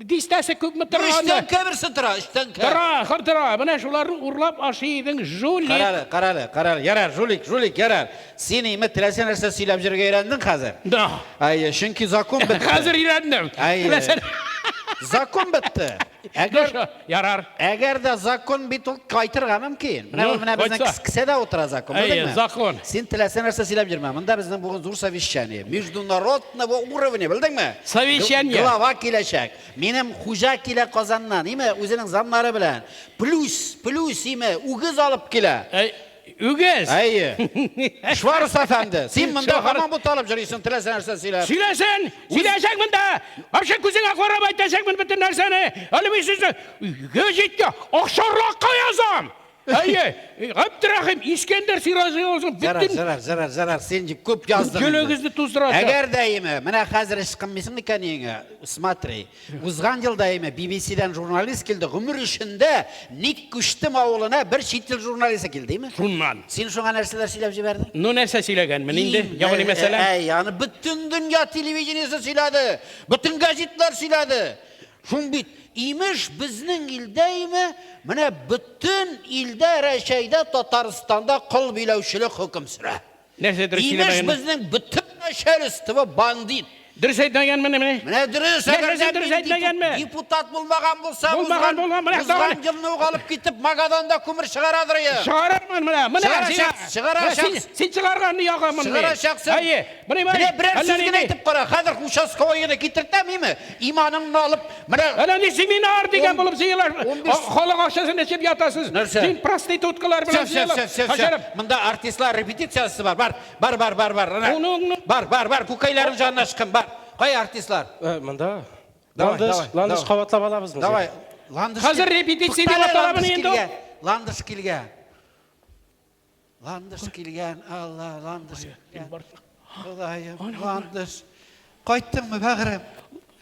distese küp mü tırağını? İşten kebirsin tıra, işten kebir. Tıra. Bana şularını urlap aşaydın. Jolek. Karalı. Yarar, julik yarar. Seni ime tilesen arsa silap jirge öğrendin hazır. Da. Ay, çünkü zakon bitti. Hazır öğrendim. Zakon bitti. Yarar. Eğer de zakon bit ol kaytırga mümkün. Buna bizden kısa da otura zakon. Zakon. Sen tilesen arsa silap jirme. Bunda bizden bugün zor savişşani. Международный bu uровни bildin mi? Savişşani. Glava kileşek. Benim huja kile kazandan. İme özünün zamları bilen. Plus ime uğuz alıp kile. Ügez. Ay. Şvarus efendi. Sen bunda hemen bu talep jirisin tilesen arsa silap. Silesen bunda. Akşam kuzine akvara baytasak mı bütün dersene. Öyle bir siz gözüktü. Akşarlık koyazam. Hayır. Abdurrahim İskender Sirazi olsun. Zarar. Sen köp yazdın. Gölөгізді туздырады. Eğer deyime, mene hazır işkınmısın ikaniyine, смотри. Uzgan yıl deyime, BBC'den jurnalist geldi. Gümür işinde Nik Küştüm oğluna bir şitil jurnalist geldi değil mi? Şundan. Sen şuna nerseler silap jiberdin? Nu nerse silegen mi? Nindi? Yani mesela? Yani bütün dünya televizyonisi siladı. Bütün gazetler siladı. Şun bit. İmiş bizning ildeymi? Mene bütün ilde şeyde Tataristan'da kıl bilevşilik hüküm süre. Nersedir İmiş silemeyin? bizning bütün şeristi ve bandit. Dürüst aytmagan mı? Mene dürüst aytmagan mı? Deputat bulmagan bulsa Bulmagan, uzgan yılını alıp gitip Magadan'da kumur çıgaradır ya. Çıgararman mene. Çıgaraşaksın. Sen çıgarganını yağamın. Çıgaraşaksın. Hayır. Birer süzgün aytıp kora. Kadir Kuşaskoy'unu getirtem mi? İmanını alıp. Öyle seminar degen bulup seyirler. Halk akşasını içip yatasınız. Nerse? Sen prostitutkalar bilen seyirler. Bunda artistler repetitsiyası var. Bar. Kukayların canına çıkın. Bar. Kay artistler. Mında. Landış qavatlab alabız mı? Davay. Hazır repetitsiya deb atalabın endi. Landish kelgan. Allah, landish kelgan. Xudoyim, landish. Qaytdingmi, bag'rim?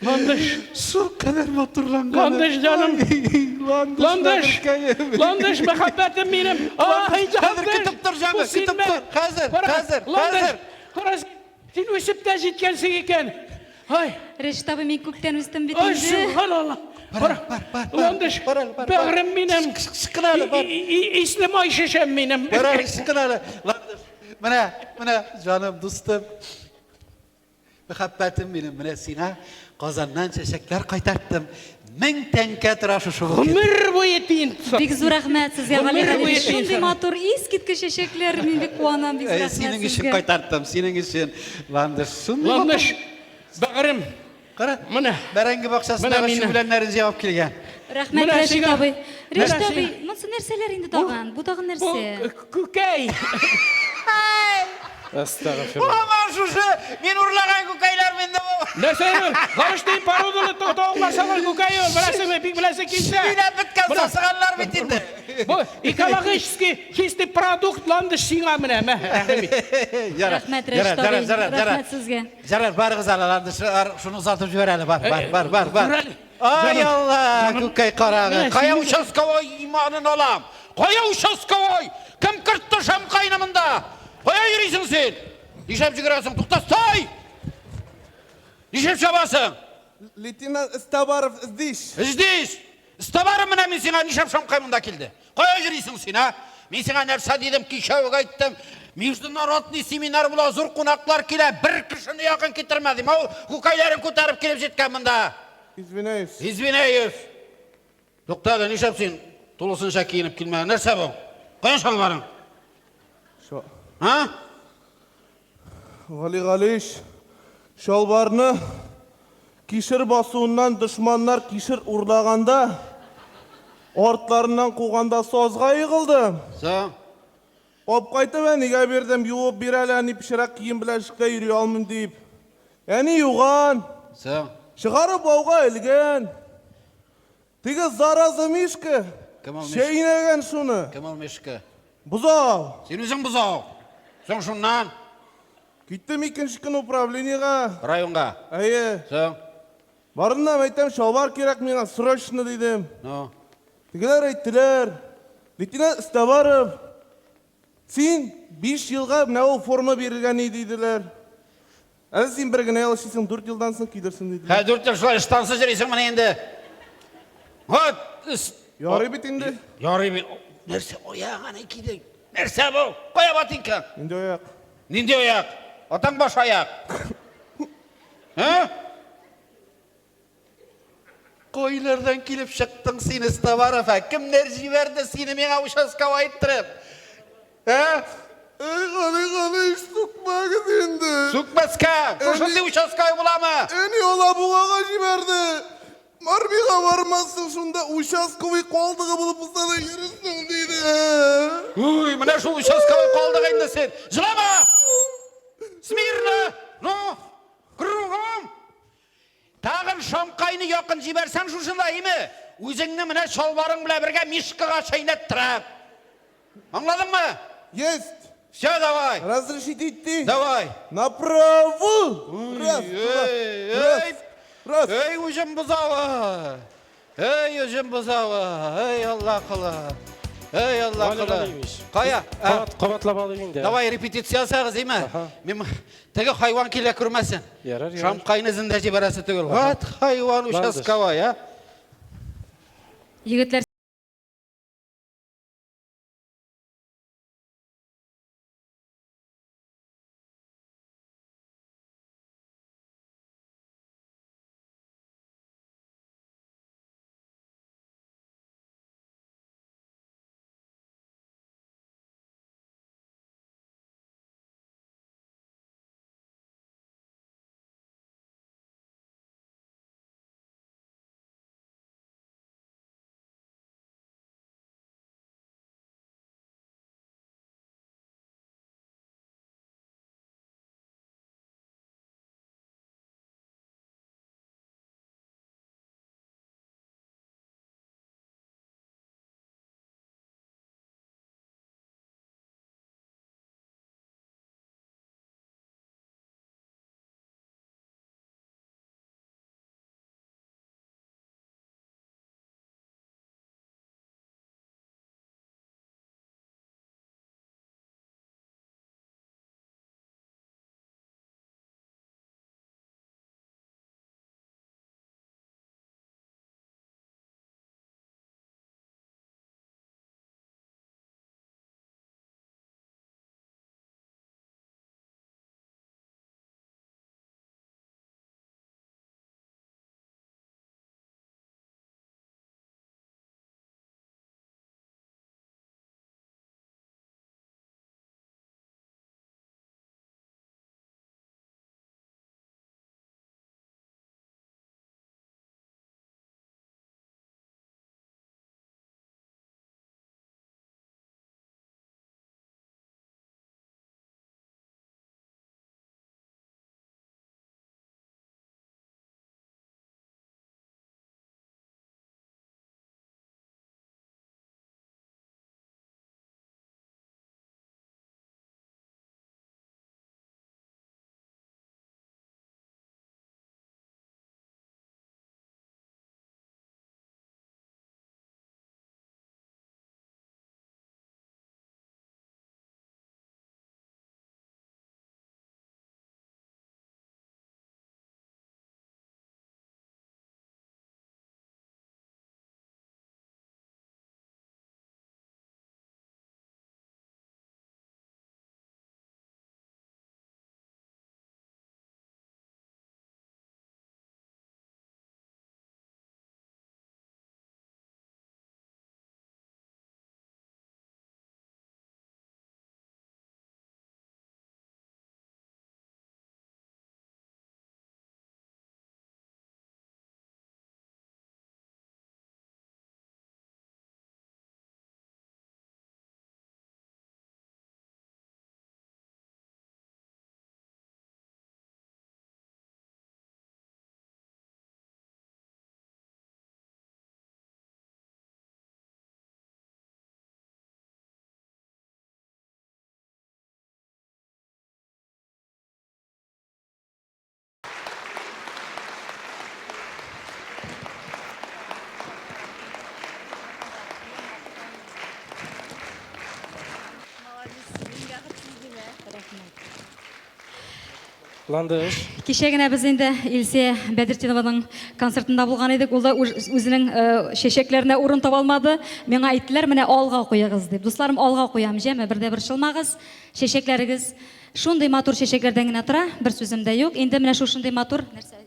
Landish. Sur kadar motorlangan. Landish canım. Landish muhabbetim benim. Ay canım. Kütüp turacağım. Hazır. Qarasın. Sen ösüp de jetkensin eken. Ay. Reşit abi men kökten üstüm bit Ay indi. subhanallah. Bar. Landish. Bag'rim benim. Sıkınalı bar. İslim Ayşeşem benim. Bar sıkınalı. Landish. Mene canım dostum. Muhabbetim benim. Mene sina Kazandan çeşekler kaytarttım. 1000 тәңкә тора шушы. Гомер буе тиен. Бик зур рәхмәт сезгә, Гали Гомер Галиевич. буе Шундый тиен. матур искиткеч чәчәкләр, мин бик куанам, бик рәхмәт Синең өчен сезгә. кайтарттым, синең өчен. Ландыш, шундый. Ландыш, бәгырем, Кара. менә. Бәрәңге бакчасында Менә шу мине. беләннәрен җавап килгән. Рәхмәт Менә Рәшит сиңа- абый. Рәшит Менә абый, сиңа- монсы нәрсәләр инде тагын? Бу тагын Бу нәрсә? күкәй. Астагфирулла. Aman şuşu, men urlagan kökaylar mende bu. Нәрсә? Гарыштый пародалы тоғласалар күкәй ул. Беләсеңме, бик беләсе килсә. Мина беткән Бына. сасыганлар бит инде. Бу экологический чистый продукт Ландыш сиңа менә. Рәхмәт Рәшит абый. Рәхмәт сезгә. Жарар, барыгыз алаларды, шуны узатып җибәр әле, бар. Җибәр әле. Ай Алла, көкәй карагы. Менә Кая син- участковой иманын алам? Кая участковой? Кем кыртты Шамкайны монда? Кая йөрисең син? Нишәп җигерәсең? Тукта, стой! Нишәп чабасың? Лейтенант Стабаров здесь. Здесь. Стабарым менә мин сиңа нишәп Шамкай монда килде? Кая йөрисең син, а? Мин сиңа нәрсә дидем, кичәүк әйттем. Международный семинар була, зур кунаклар килә, бер кешене якын китермәдем. Ул күкәйләрен күтәреп килеп җиткән монда. Извиняюсь. Извиняюсь. Туктады, нишәп син тулысынча киенеп килмәгән? Нәрсә бу? Каян шалбарың? Шо. А? Гали Галич, шалбарны кишер басуыннан дошманнар кишер урлаганда, артларынан куганда сазга егылдым. Соң. Ап кайтып әнигә бирдем, юып бирәләр, ни пешерәк кием белән эшкә йөри алмыйм дип. Әни юган, Соң. чыгарып ауга элгән. Теге зараза мишка, Кем ул мишка? шәйнәгән шуны. Кем ул мешкә? Бузау. Син үзең бузау. Соң шуннан Киттем икенче көн управлениегә. районга. Әйе. Соң. Барыннан әйтәм, шалбар кирәк миңа, срочно дидем. Ну. Тегеләр әйттеләр, лейтенант Стабаров, син 5 елга менә ул форма бирелгән иде диделәр. Әле син бер генә яшисең, 4 елдан соң кидерсең диделәр. Хә 4 ел шулай штансыз йөрисең менә инде. Вот. Ярый бит инде. Ярый бит. Нәрсә аягына кидең? Нәрсә бу? Кая ботинкаң? Инде аяк. Нинди аяк? Атаң баш аяк. Һә? Койлардан килеп чыктың син, Стабаров. Кемнәр җибәрде сине миңа участковый айттырып? Һә? Гали, сукмагыз инде. Сүкмәскә. Шундый участковый буламы? Әни ола бугага җибәрде. Марбига бармассың, шунда участковый калдыгы булып булса да йөресең диде. Уй, менә шул участковый калдыгы инде син. Җылама! Смирно! Ну, кругом! Тагын Шамкайны якын җибәрсәң шушында, име? Үзеңне менә шалбарың белән бергә мишкага чәйнәп тора. Аңладыңмы? Есть. Все, давай. Разрешить идти? Давай. Направо. Раз, два, Эй, раз. эй, уҗым бузавы. Эй, уҗым бузавы. Эй, Алла кылы. Эй, Алла Гали кылы. Галиевич. Кая? Кабатлап алыйк инде. Давай репетиция ясагыз, име? Мен теге хайван килә күрмәсен. Ярар, ярар. Шамкайны зинда җибәрәсе түгел. Вот хайван участковый, а? Егетләр Ландыш. Кешегіне біз енді Илсе Бәдіртинованың концертында болған едік. Ол да өзінің шешеклеріне орын таба алмады. Мен айттылар, міне алға қойыңыз деп. Достарым, алға қоям, жеме бірде бір шылмағыз. Шешеклеріңіз шундай матур шешеклерден генә тора, бір сөзім де жоқ. Енді міне шушындай матур нәрсе.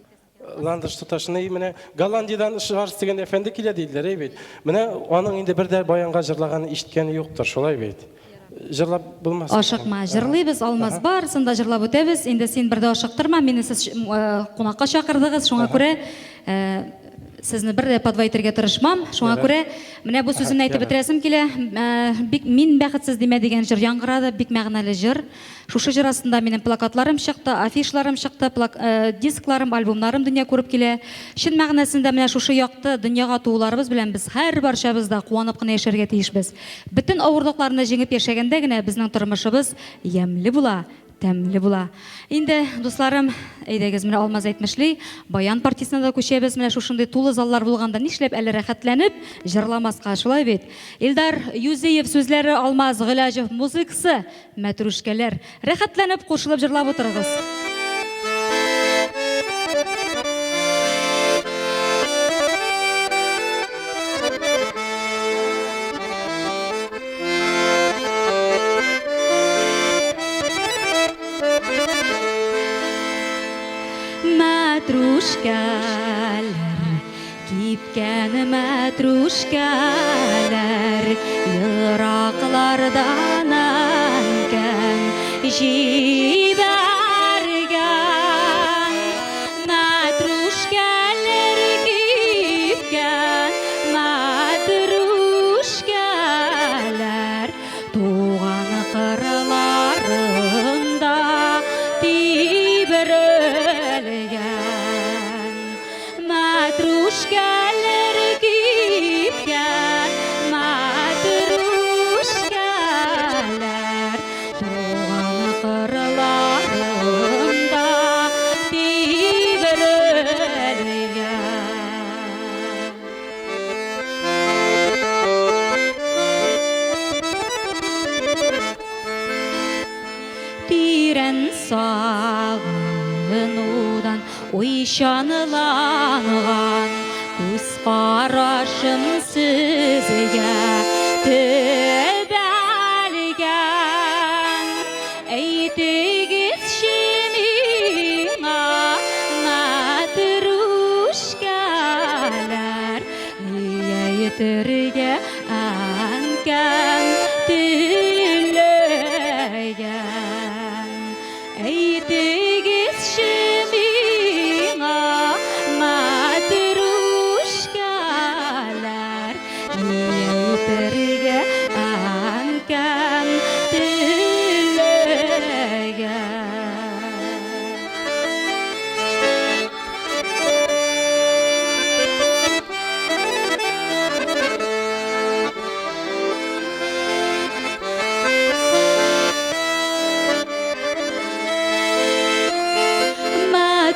Ландыш туташыны менә Голландиядан шварц дигән әфәнде килә диделәр, бит. Менә аның инде бердә баянга җырлаган ишеткәне юктыр, шулай бит. Жырлап булмас. Ашыкма, җырлыйбыз, алмаз бар, сында җырлап үтәбез. Инде син бердә ашыктырма, мине сез кунакка чакырдыгыз, шуңа күрә сезне бердә подвайтырга тырышмам. Шуңа күрә менә бу сүземне әйтеп бетерәсем килә. Бик мин бәхетсез димә дигән җыр яңгырады, бик мәгънәле җыр. Шушы җыр астында минем плакатларым чыкты, афишларым чыкты, дискларым, альбомнарым дөнья күреп килә. Чын мәгънәсендә менә шушы якты дөньяга тууларыбыз белән без һәр барчабыз да куанып кына яшәргә тиешбез. Бөтен авырлыкларны җиңеп яшәгәндә генә безнең тормышыбыз ямьле була. Тәмле була. Инде, дусларым, әйдәгез, менә Алмаз әйтмешли, баян партиясына да күчәбез, менә шушындай тулы заллар булганда нишләп әле рәхәтләнеп җырламаска, шулай бит. Илдар Юзеев сүзләре, Алмаз Гыйлаҗев музыкасы, мәтрүшкәләр. Рәхәтләнеп кушылып җырлап утырыгыз. Мәтрүшкәләр, кипкән мәтрүшкәләр, ераклардан әнкән җибәргән. Мәтрүшкәләр, кипкән мәтрүшкәләр, туган кырларында тибрәлгән. Мәтрүшкәләр, кипкән мәтрүшкәләр, туган кырларында тибрәлгән. Тирән сагынудан уйчанланган, күз карашым сезгә төбәлгән. Әйтегезче миңа, мәтрүшкәләр, нигә әйтергә әнкәм теләгән. Әйтегезче миңа, мәтрүшкәләр, нигә әйтергә әнкәм теләгән.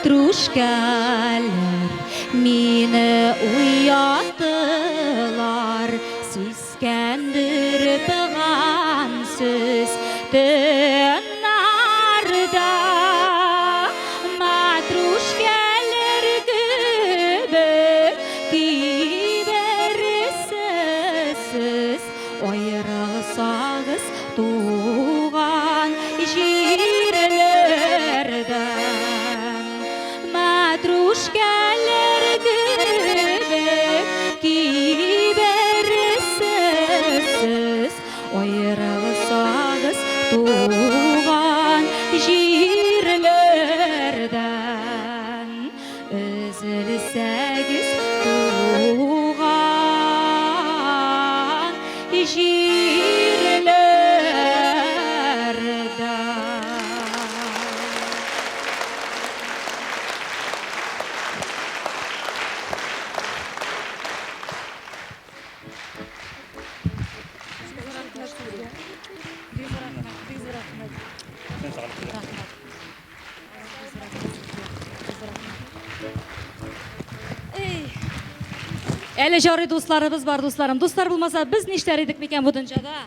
Мәтрүшкәләр, мине уятылар, сискәндереп торган сүз төннәрдә. Мәтрүшкәләр кебек кибәрсез, аерылсагыз туган җирләрдән. Мәтрүшкәләр кебек кибәрсез, аерылсагыз туган җирләрдән. Өзелсәгез туган җирләрдән. Әле жарый дусларыбыз бар, дусларым. Дуслар булмаса, без нишләр идек микән бу дөньяда?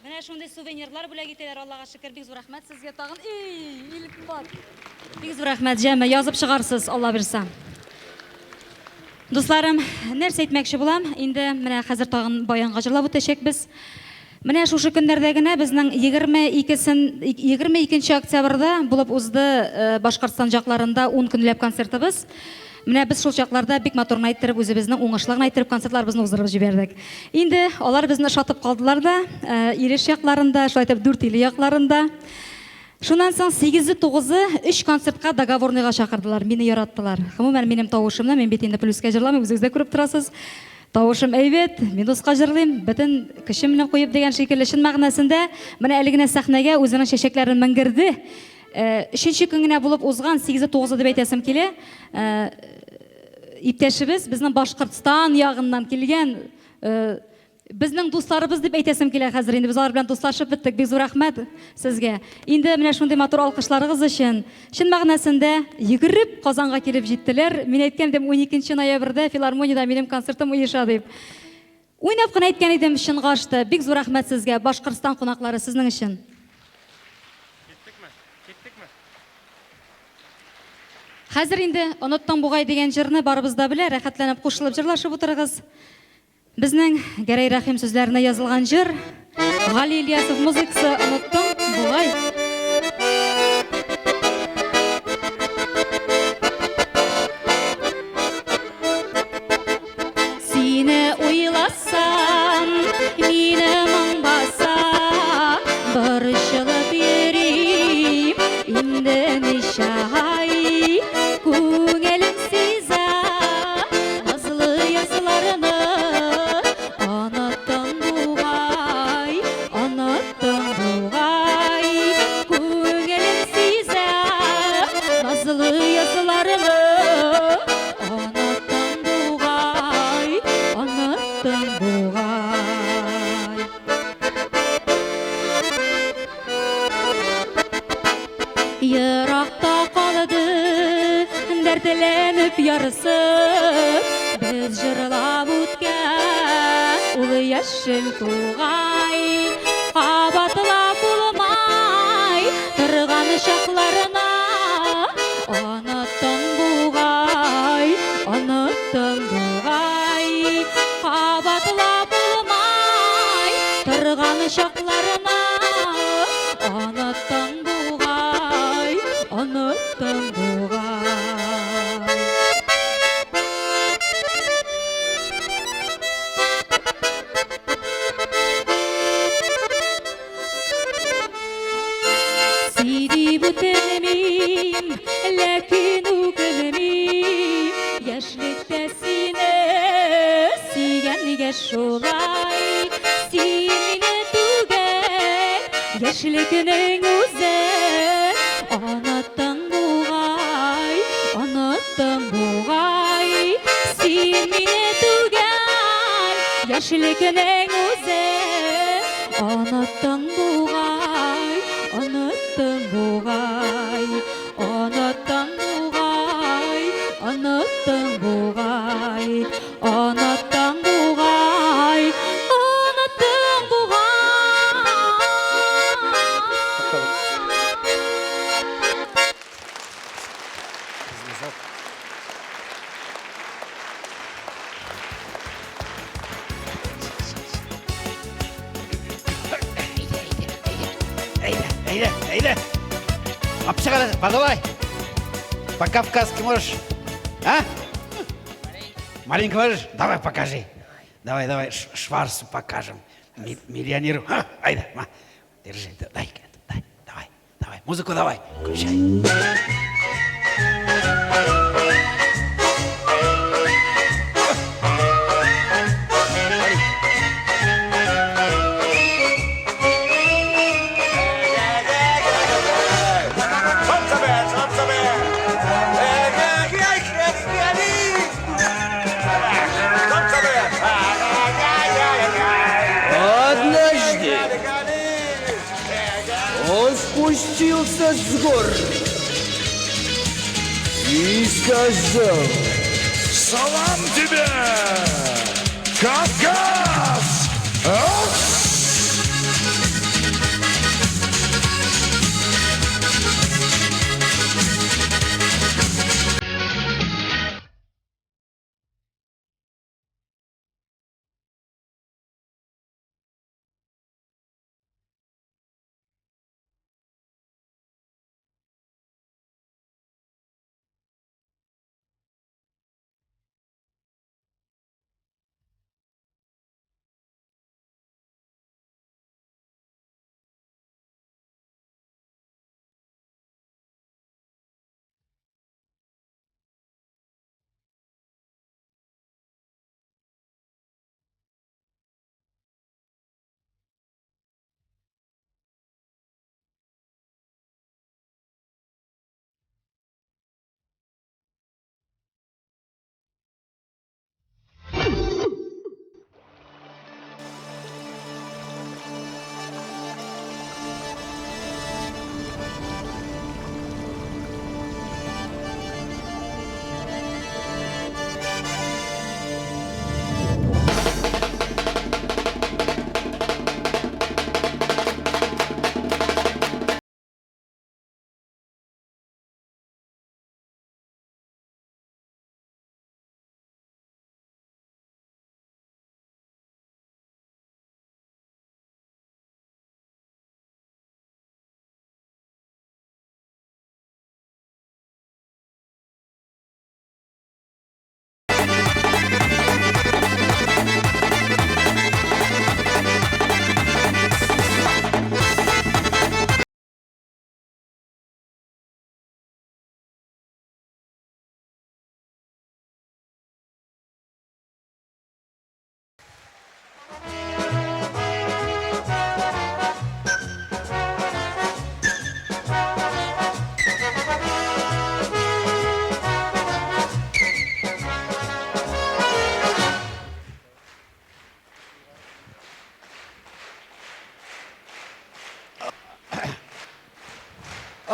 Менә Менә шундай сувенирлар бүләк итәләр, Аллага шөкер, бик зур рәхмәт сезгә тагын. Илфат. Бик зур рәхмәт, җәме, язып чыгарсыз, Алла бирсә. Дусларым, нәрсә әйтмәкче булам? Инде менә хәзер тагын баянга җырлап үтәчәкбез. Менә шушы көннәрдә генә безнең 22 октябрьдә булып узды Башкортстан якларында 10 көнләп концертыбыз. Менә без шул чакларда бик матурын әйттереп, үзебезнең уңышлыгын әйттереп концертларыбызны уздырып җибәрдек. Инде алар безне шатып калдылар да, Иреш якларында, шулай итеп Дүртөйле якларында. Шуннан соң 8-9 3 концертка договорныйга чакырдылар, мине яраттылар. Гомумән минем тавышымны, мен бит инде плюска җырламыйм, үзегез дә күреп торасыз. Тавышым әйбәт, мин дуска җырлыйм, бөтен кешем белән куеп дигән шикелле шын мәгънәсендә менә әле генә сәхнәгә үзенең чәчәкләрен менгерде. 3нче көн генә булып узган 8-9 дип әйтәсем килә. Иптәшебез безнең Башкортстан ягыннан килгән безнең дусларыбыз дип әйтәсем килә хәзер. Инде без алар белән дуслашып беттек. Бик зур рәхмәт сезгә. Инде менә шундый матур алкышларыгыз өчен чын мәгънәсендә йөгереп Казанга килеп җиттеләр. Мин әйткән идем 12 ноябрьдә филармониядә минем концертым уеша дип. Уйнап кына әйткән идем, чынга ашты. Бик зур рәхмәт сезгә, Башкортстан кунаклары, сезнең өчен. Хәзер инде оныттың бугай дигән җырны барыбыз да белә, рәхәтләнеп кушылып җырлашып утырыгыз. Безнең Гәрәй Рәхим сүзләренә язылган җыр, Гали Ильясов музыкасы, оныттың бугай. Сине уйласам, мине моңбаса, борчылып йөрим, инде ничә ай. Күңелем сизә назлы язларны, оныттың бугай, оныттың бугай. Күңелем сизә назлы язларны, оныттың бугай, оныттың бугай. Еракта калды дәртләнеп ярсып, без җырлап үткән ул яшел тугай. Кабатлап булмай торган чакларына, оныттың бугай, оныттың бугай. Кабатлап булмай торган чакларына, оныттың бугай, оныттың бугай. Сиди бүтәнмим, ләкин үкенмим, яшьлектә сине сөйгәнгә шулай. Син мине түгел, яшьлекнең үзе, оныттың бугай, оныттың бугай. Син мине түгел, яшьлекнең үзе, оныттың бугай, оныттың бугай. Оныттың бугай, оныттың бугай. Оныттың бугай, оныттың бугай. Әйдә. Апчыгала, подавай. По-кавказски можешь? А? Маленько можешь? Давай покажи. Давай, Шварцу покажем. Миллионеру. Айда, держи, дай. Давай. Музыку давай. Включай. Он спустился с гор и сказал: салам тебе, Кавказ!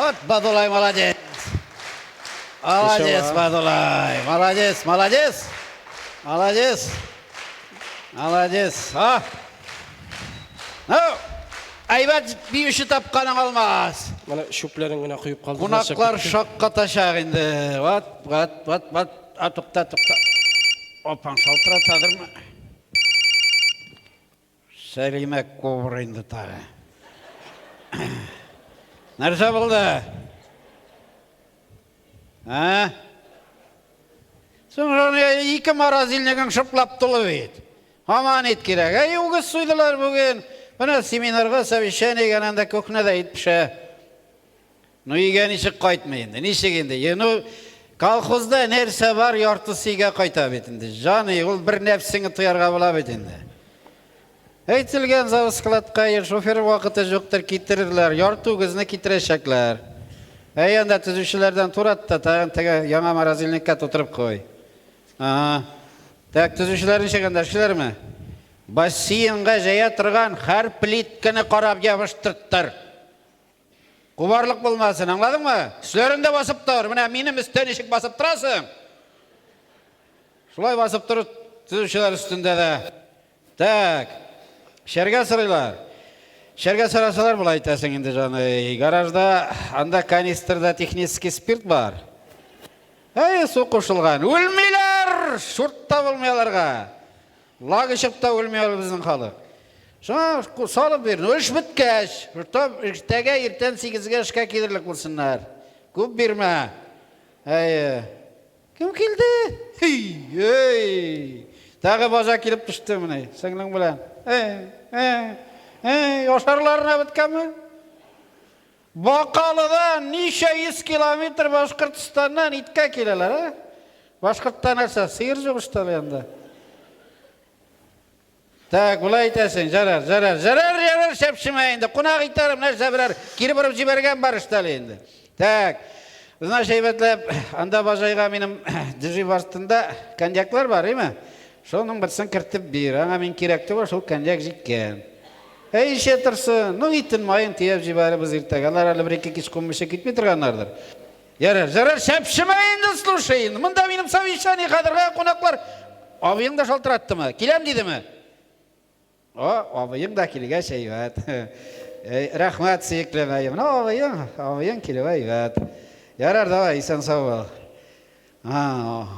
Вот, Бадулай, молодец. Молодец, Бадулай. Молодец, молодец. Молодец. Молодец. Ну, айбат бейбіші тапқаның алмас. Mana şüplerin güne kuyup kaldı. Qonaqlar şoqqa tashaq endi. Vat. To'xta. Opang shaltiratadimi? Salimak ko'pir endi tag'i. Narsa bo'ldi? Ha? So'ngra ikki marazilnigan shiplab tulib edi. Amanat kerak. O'g'iz suydilar bugun. Bana seminarga совещание gananda ko'knada aytibsha. Nu yegan ishi qaytmaydi. Nishig endi? Nu kolxozda narsa bor, yortisiga qaytab endi. Joni, ul bir nafsini tuyarga bo'ladi endi. Aytilgan zavskladga shofer vaqti yo'qdir, ketirirlar, yortugizni ketirishaklar. Endi tuzuvchilardan turatda taga yangi marazilnikka o'tirib qo'y. Tak tuzuvchilarning shagandashlarmi? Basseynga jaya turgan har plitkani qarab yopishtirtdir. Qubarliq bo'lmasin, angladingmi? Sizlarinde basib tur. Mana mening üstön eshik basib turasың. Shulay basib turib tuzuvchilar ustunda da. Tak. Sherga siraylar. Sherga sirasalar bo'lay aytasan endi joni. Garajda anda kanistrda texniskiy spirt bor. Su qo'shilgan. O'lmaylar, shurtda bo'lmaylarga. Lagishibda o'lmaylar bizning xalq. Şuna salıp verin, ölüş bitkeş. Ertege erten 8'ge işe gelirlik bulsunlar. Küp birme. Kim geldi? Tağı baza gelip düştü mü? Senlin bilen. Yaşarlarına bitken mi? Bakalı'dan nice 100 kilometre Başkırtistan'dan itke gelirler. Başkırt'tan asa sıyır yok işte yanında. Tak, bulay aytasan, zarar şepşimayindi. Qunaq itarım narsa birer kirib urib jibergan bar ishtali endi. Tak. Znash aybatlab, anda bajayga menim dirji vastında konjaklar bar, emi? Şoning birsin kirtib ber. Anga men kerakti bor, şol konjak jikkan. Işe tursin, nu itin mayın tiyab jiberib biz ertagalar ali bir ikki kech qo'mishga ketmay turganlardir. Zarar şepşimayindi, слушайин. Munda menim совещание qadirga qonaqlar aviyingda shaltiratdimi? Kelam dedimi? Avayım da kiliga şeyvat. Rahmat seyiklemayim. Avayım kiliga. Yarar da insan sağ ol.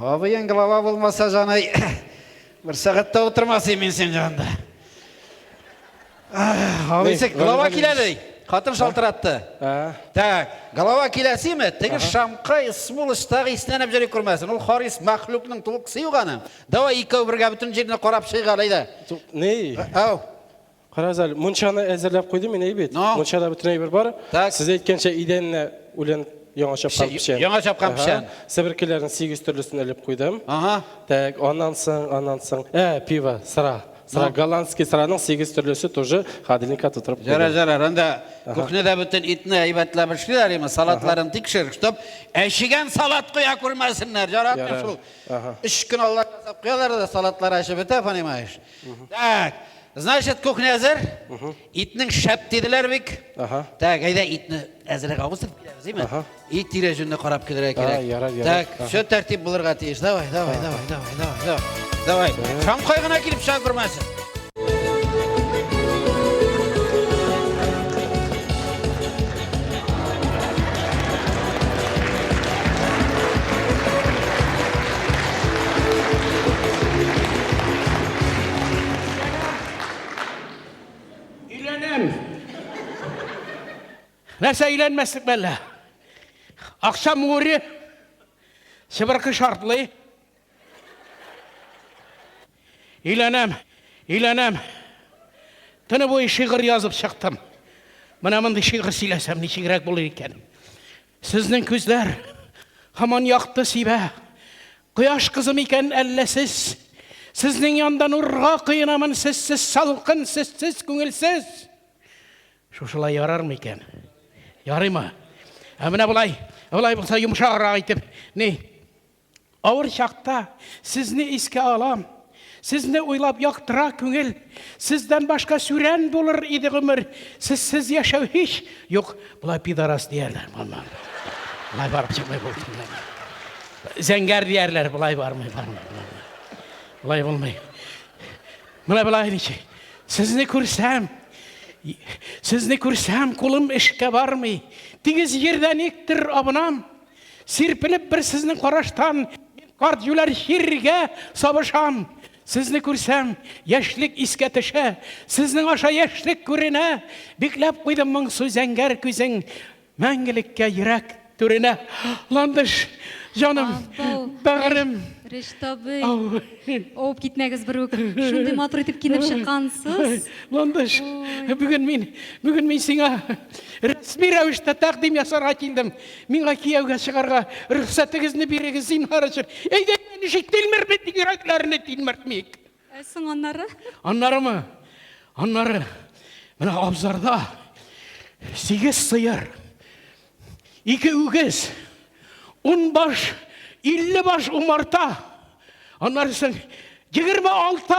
Avayım glava bulmasa canay. Bir saatte oturmasa emin sen canında. Avayım glava kiladi. Katır şaltırattı. Tak, glava kilasi mi? Tegi şamqa ismul istagi istenip jeri kurmasın. Ol haris mahlukning tulqisi yo'g'ani. Dava ikkovi birga butun yerni qarab shig'alaydi. Ne? Qarazal, munchani azarlab qo'ydim, men aybet. Munchada butun bir bor. Siz aytgancha idenni ulan yong'ashab qolibshan. Yong'ashab qolibshan. Sibirkilarning 8 turlisini olib qo'ydim. Tak, ondan so'ng, pivo, sira. Sıra голландский sıranın 8 türlüsü тоже холодильникka tuturup. Zarar. Anda kuhnada bütün itni aybatlab ishlar, emi salatlarını tekshir, stop. Eshigan salat qo'ya ko'rmasinlar. Jaratmi shu. 3 kun Allah qasab qo'yalar da salatlar ashib eta, понимаешь? Так. Значит, кухня hazır. Itning shap dedilar bek. Так, ayda itni azirga o'stirib kelamiz, emi? It tirajini qarab kelar kerak. Так, shu tartib bo'larga tegish. Давай. Şam qaygına girip şan kurmasın. İlenem. Nasıl ilenmezlik belli? Akşam uğru. Sibirki şartlı. İlenem. Tını bu şiir yazıp çıktım. Bana mındı şiir silesem ne şiirek bulur iken. Sizden gözler haman yaktı sibe. Kıyaş kızım iken ellesiz. Sizden yandan urğa kıyınamın sessiz, salkın, sessiz, көңілсіз. Şuşulay yarar mı iken? Yarı mı? Emine bulay bulsa yumuşağıra aytıp. Ne? Ağır şakta sizni iske alam. Сізні ойлап яқтыра көңіл, сізден башқа сүрен болыр еді ғұмыр, сіз яшау еш. Жоқ, бұлай пидарас deyerler. Бұлай барып шықмай болды. Зәңгәр deyerler, бұлай бармай. Бұлай болмай. Бұлай дейші. Сізні көрсем, қолым ішке бармай. Тегіз ерден ектір абынам. Серпіліп бір сіздің қараштан, қарт жүлер жерге сабышам. Сізні көрсем, яшілік искетіші, сіздің аша яшілік көріне, беклеп қойдым мұңсу зәңгәр көзің, мәңгілікке ерек түріне. Ландыш, жаным, бәғірім. Рештабы, оп кетмәгіз бір өк. Шынды матыр етіп кеніп шыққансыз. Ландыш, бүгін мен сіңа рәсми рәуішті тәқдим ясарға келдім. Менға кияуға шығарға рұқсатыңызны берегіз зинхарышыр. Әйден мені жектелмір бетті кереклеріне телміртмек. Әсің аннары? Аннары ма? Аннары. Мына абзарда 8 сыйыр, 2 үгіз, 10 баш, 50 баш умарта. Аннарысың 26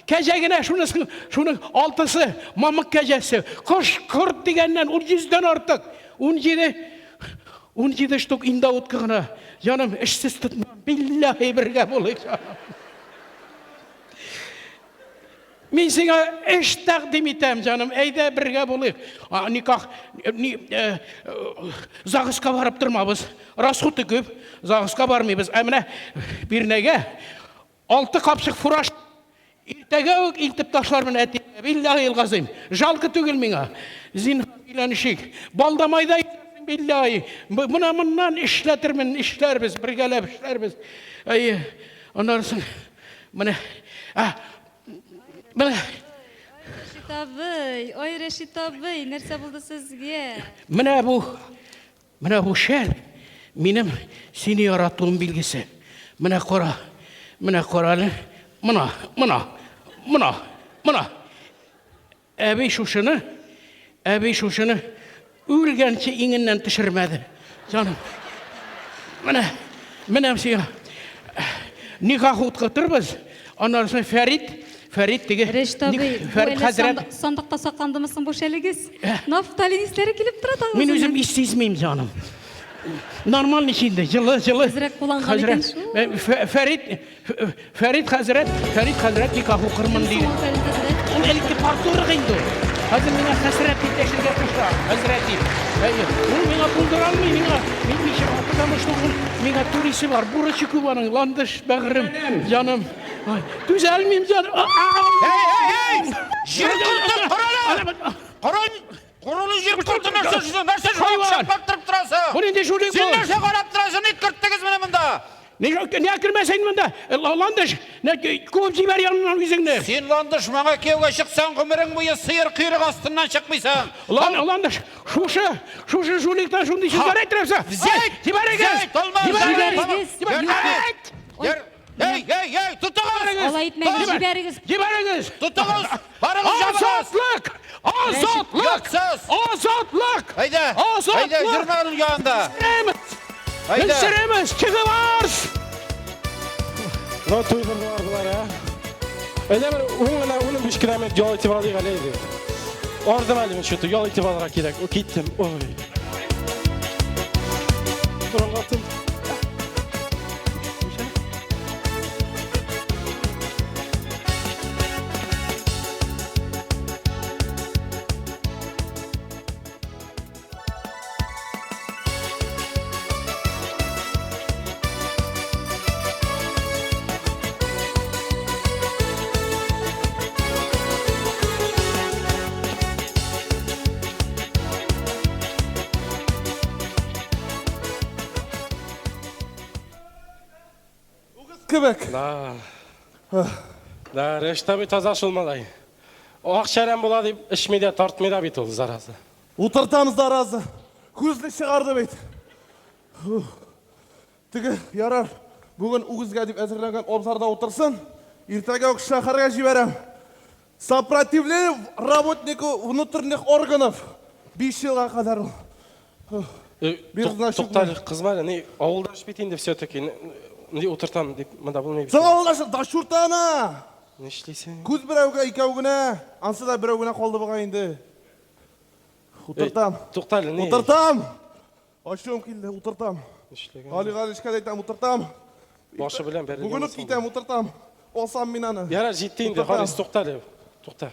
кәжәгіне шуның 6-сы мамық кәжәсі. Қош құрт дегеннен 100-ден артық. 17 штук инда ұтқығына. Жаным, ішсіз тұтмам. Биллахи бірге болық. Мен сіңа іш тәқдим етем, жаным. Әйді бірге болық. Никақ, зағысқа барып тұрмабыз. Расхұты көп. Зағысқа бармайбыз. Әміне бірнеге 6 қапшық фураж ертеге өк илтіп ташлармын әтеге. Биллахи елғазым. Жалқы түгіл меңа. Зинха биланышық. Балдамайда етесің биллахи. Мұнан ішлербіз. Біргелеп ішлербіз. Онарысың. Міне. Решит абый, нәрсе болды сізге? Міне бұл шәл, менің сені яратуым білгісі. Міне қоралы, мұна. Әбей шушыны өлгенше еңіннен түшірмәді. Жаным, міне сені никах ұтқытырбыз. Анарысың Фәрит деге. Фәрит Хазірет. Сондықта сақландымысын бұл шәлігіз? Нафталин істері келіп тұрады ағызын. Мен өзім істейсімейм жаным. Нормальный şeyinde, жылы. Хазірет қоланған екен шу. Фәрит Хазірет никаху қырмын дейді. Ол әлікті партуыры қиынды. Қазір мені Хазірет етешілге тұшыра. Хазірет дейді. Ол мені бұлдыр алмай, потому что мені туристі бар. Бұрышы күбаның, ландыш, бәғірім, жаным. Düzelmeyeyim canım. Құрылы жер күрті нәрсе шапап тұрып тұрасы. Бұл енді жүрек бұл. Сен нәрсе қарап тұрасы, не күрттіңіз мені мұнда? Ne akırmasın bunda? Landış, көп жібер yanından өзіңді. Сен Ландыш, маңа кеуге шықсан ғұмырың бұйы сиыр қүйрық астынан шықмайсан. Ландыш, шушы жуликтан шунды шыздар әттіріпсі. Ей, тұттығыз! Олай етмәңіз жіберіңіз. Тұттығыз! Барыңыз жабыңыз! Азатлық! Айда, жүрмәғын ұяғында. Мүсіреміз, кігі барс! Мына тойбырғы бар бұлар, Öyle bir onun 5 kilometre yol itibarı geleydi. Orada ben şu yol itibarı gerek. O gittim. Oy. Durun kalktım. Kebek. Da, reşte bir taze açılmalay. O akşeren bula deyip işmede tartmada bit oldu zarazı. Utartamız da razı. Kuzlu çıkardı beyt. Tüge yarar. Bugün uğuzga deyip ezirlengen obzarda otursun. Irtega ok şaharga jiberem. Сопротивление работнику внутренних органов. 5 yılga kadar. Тоқтар қыз бар, не ауылдаш бетінде все-таки не отыртам деп мында болмай бит. Сауалдашы дашуртана. Не ішлейсің? Күз біреуге, икеугіне, ансы да біреугіне қолды бұғайынды. Утыртам. Тоқталы, не? Утыртам. Ашуым келді, утыртам. Ішлеген. Ғали ішкәді айтам, утыртам. Башы білен бәрі. Бүгін кетем, утыртам. Олсам мен аны. Яра жеттейін де, Халис, тоқталы. Тоқта.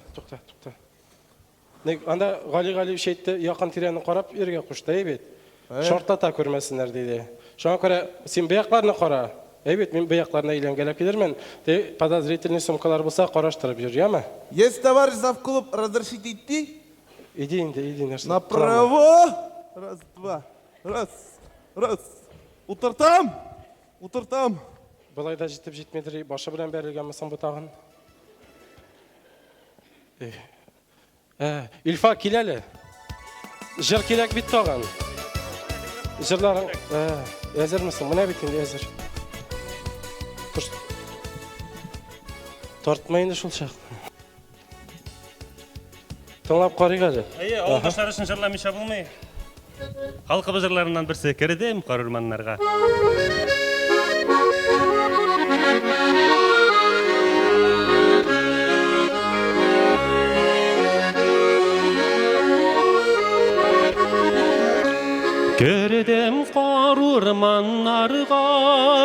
Анда Ғали шейтті, яқын тирені қарап, ерге құшты, ебет. Шортлата көрмесінер дейді. Шоған көре, сен бияқларына қара. Ебет, мен бияқларына ейлемгелеп келермен. Подозрительный сумкалар болса, қараштырып жүр, яма? Есть товарищ завклуб, разрешите идти? Иди. Направо. Раз, два. Раз. Утыртам. Бұлайда жетіп жетмедірей, башы білен бәрілген мысың бұтағын. Ильфа, келелі. Жыр келек бітті оған. Жырларың, әзір мысың? Мұна бітінде әзір. Тортмайынды шул шақ. Тыңлап қариға жа. Ауылдаштар үшін жырламыша болмай. Халқы жырларынан бір секірдім қарырманларға. Көрдім қарырманларға,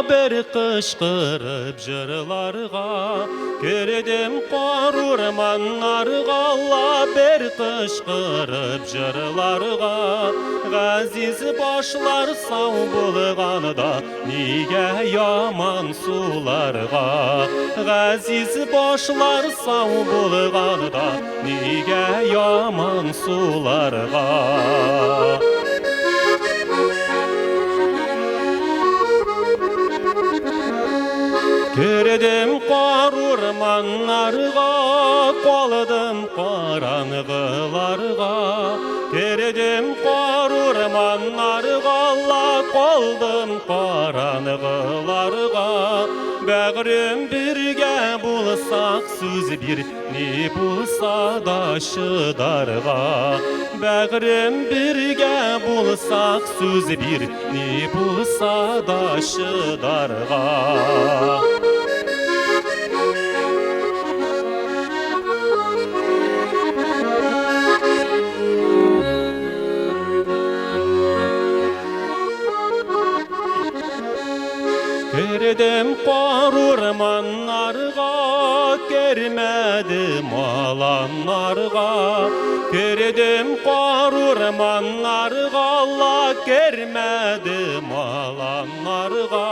бір қышқырып жырларға. Көрдім қарырманларға, бір қышқырып жырларға. Ғазиз башлар сау болғанда, неге яман суларға. Ғазиз башлар сау болғанда, неге яман суларға. Көрдім қарырманларға, қолдым қараңғыларға. Көрдім қарырманларға, қолдым қараңғыларға. Бәғірім бірге болсақ сөз бір, не болса да шыдарға. Бәғірім бірге болсақ сөз бір, не болса да шыдарға. Көрдім қарырманларға, кермәдім аланларға. Көрдім қарырманларға, кермәдім аланларға.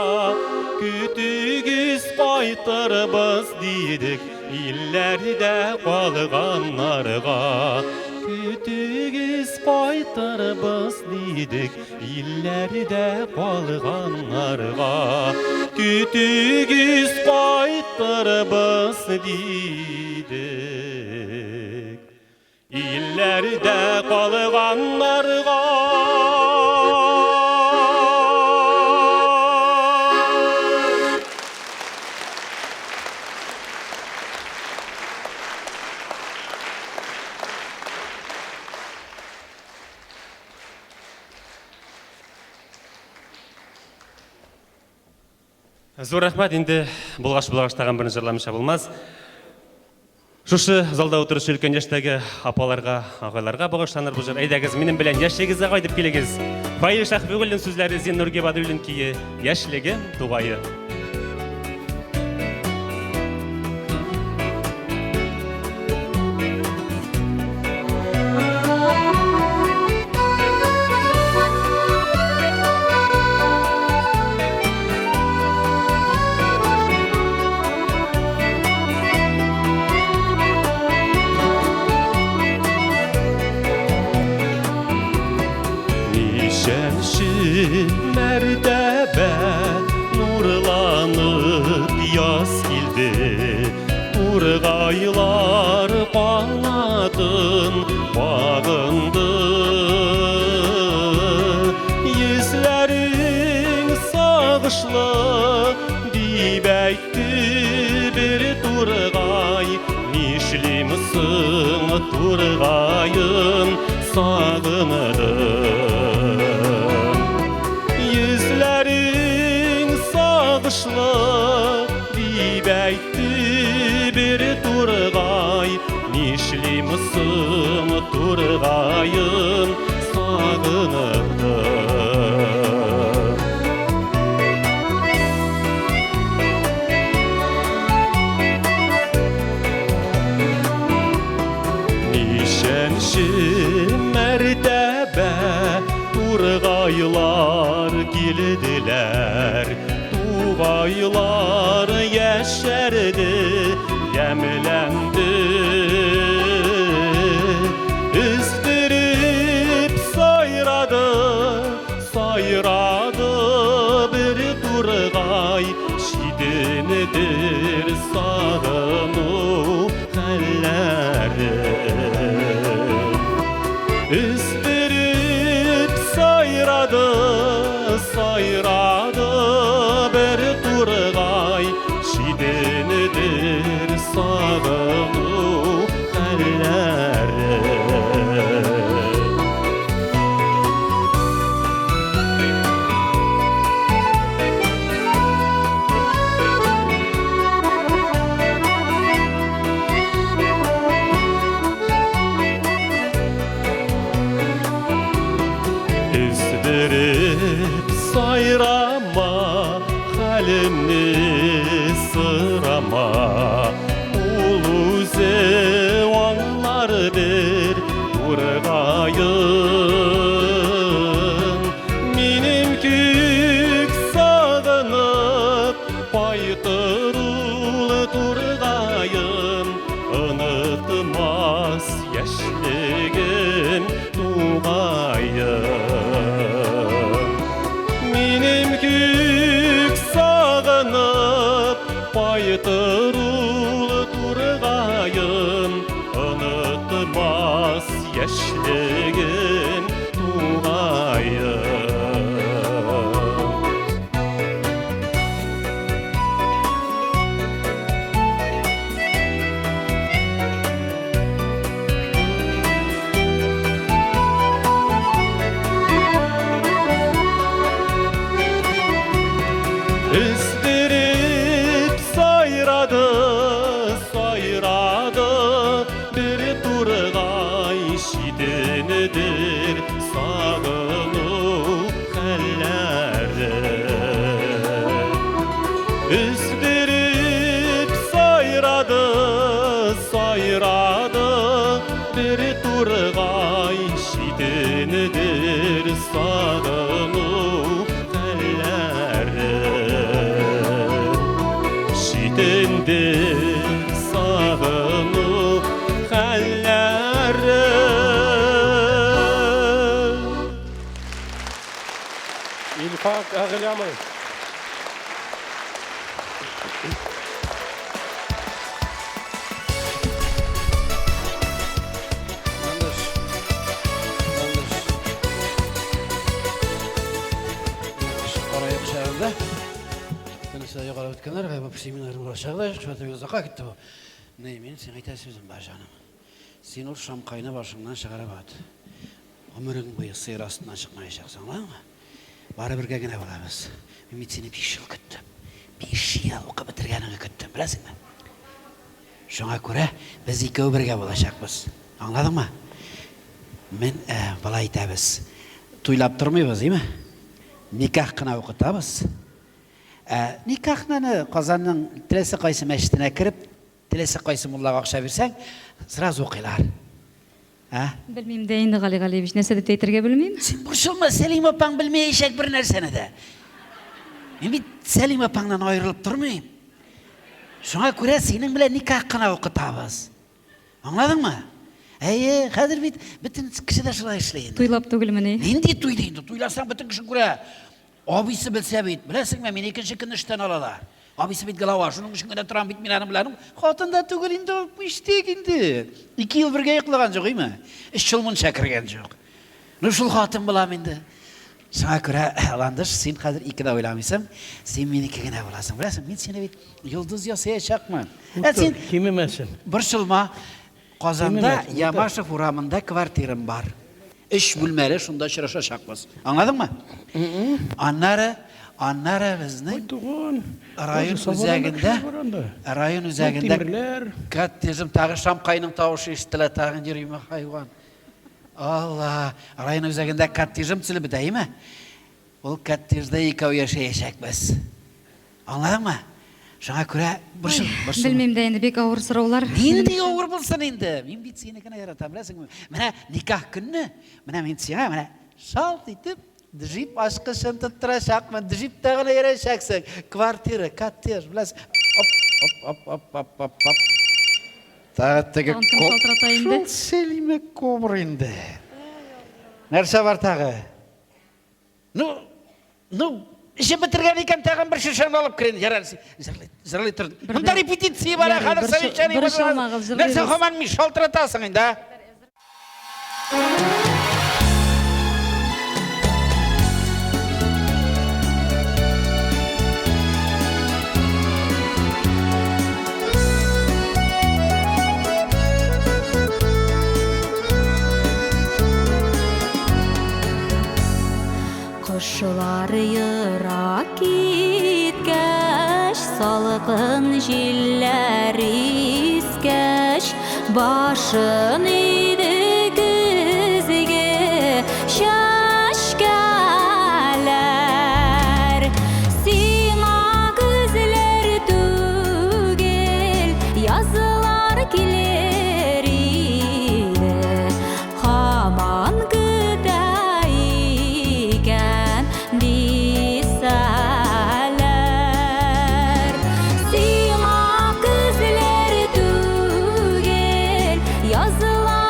Күтігіз қайтырбыз дедік, иллерде қалғанларға. Күтігіз қайтырбыз дедік, иллерде қалғанларға. Күтігіз қайтырбыз дедік, иллерде қалғанларға. Зор рахмат, енді бұлғаш-бұлғаштаған бірін жырламыша болмаз. Шушы залда отырышы үлкен яштағы апаларға, ағайларға бұғаштаныр бұл жыр. Әйдәгіз, менің білән яшегіз ағайдып келегіз. Фаил Шахбегүлдің сөзлері Зен Нұрге Бадүлдің кейі яшілігі туғайы. Mərtəbə nurlanıb yaz kildi, Turğaylar qanadın bağındı. Yüzlərin sağışlı dibəkdi bir Turğay, Nişli mısın Turğayın sağınıdır. Yüzlərin sağışlı dibəkdi bir turgayım sağınıptım. Nişenşi mertebe turgaylar gildiler, tugaylar yeşerdi, yemlendi. Üstürüp sayradı, sayradı bir turgay, şidinidir sağını halleri. Üstürüp sayradı, sayradı bir turgay, şidinidir sağını halleri. Üstürüp sayrama, halimni sırama, ulu zevanlar bir turgayım. Minim kük sağınıp baytırul turgayım, unutmaz yaşligim tugayım. Minim kük sağınıp baytırul turgayım, unutmaz yaşligim tugayım. Üstürüp sayradı, sayradı bir turgay, şidinidir sağını halleri. Üstürüp sayradı, sayradı bir turgay, şidinidir sağını halleri. Şidindir sağını halleri. İlfak ağlamay. Oraya çağırdı. Tanışa yukarı ötkenler ve bu seminerin başında şöyle bir uzak'a gitti bu. Neymin sen ayta sözüm var canım. Sen o şam kayna başından çıkarıp at. Ömrün boyu sıyır astından çıkmayacaksın, anladın mı? Bari bir gene bulamaz. Ümit seni 5 yıl küttüm. 5 yıl okup bitirgenini küttüm, bilesin mi? Şuna göre biz ikisi birge olacakmız. Anladın mı? Men bala aytabız. Tuylap durmayız, değil mi? Nikah kına okutabız. Nikahını Kazan'ın tilesi qaysı meştine kirip, tilesi qaysı mullaga akşa versen, sırası okuylar. Bilmeyim de indi Gali Galiyevich, nese de teytirge bilmeyim. Sen boşulma, Selim apan bilmeyecek bir nersene de. Ben Selim apandan ayrılıp durmayayım. Şuna göre senin bile nikah kına okutabız. Anladın mı? Kadir bütün kişiler şuraya işleyin. Tuylap tugilmini. Nendi tuylayın, tuylarsan bütün kişi göre. Abisi bilse bit, bilesin mi? Meni ikinci gün işten alalar. Abisi bit gıla var, şunun için gene turan bitmeyenim bilerim. Hatın da tugilin de bu işteyik indi. 2 yıl birge yıkılgan yok, değil mi? Şulmun çekirgen yok. Nuşul hatın bilam indi. Sana göre alandış, sen Kadir 2'de oylamışsam, sen meni 2 güne olasın. Bilesin, ben seni bit yıldız yasaya çakman. Kimi mesin? Bir şulma, Kazan'da Yamaşev uğramında kvartirim var. İş bölmeli, şunda şıraşa çakmaz. Anladın mı? Anlara bizning rayın üzerinde kat tezim tağı şam kayının tavuşu istila tağın yürüyme hayvan. Allah, rayın üzerinde kattijim tülübü değil mi? Ol kattijde iki yaşayacakmız. Anladın mı? Şuna göre burşun. Bilmem de endi bek ağır sıralar. Neydi ağır bulsan indi? Men bit seni kana yaratam bilesin. Mana nikah günü, mana men sana mana şalt etip dijip aşkışın tutturacakman, dijip dağına yarayacaksan. Kvartira, kattij, bilesin. Hop. Tağıttaki şaltıratayındı. Selime kobrindi. Nerse var tağı? Nu, işi bitirgen iken tağın bir şişen alıp kirin. Zırlı tırdı. Bunda repetisiyi var, kadar savişeni var. Nerse hemen mi şaltıratasın indi ha? Kışlar yırak gitkeş, salgın jiller iskeş, başın idi güzge şaşkalar. Sima güzler tügel, yazılar kiler ide, haman gıdayken diseler. Sima güzler tügel, yazılar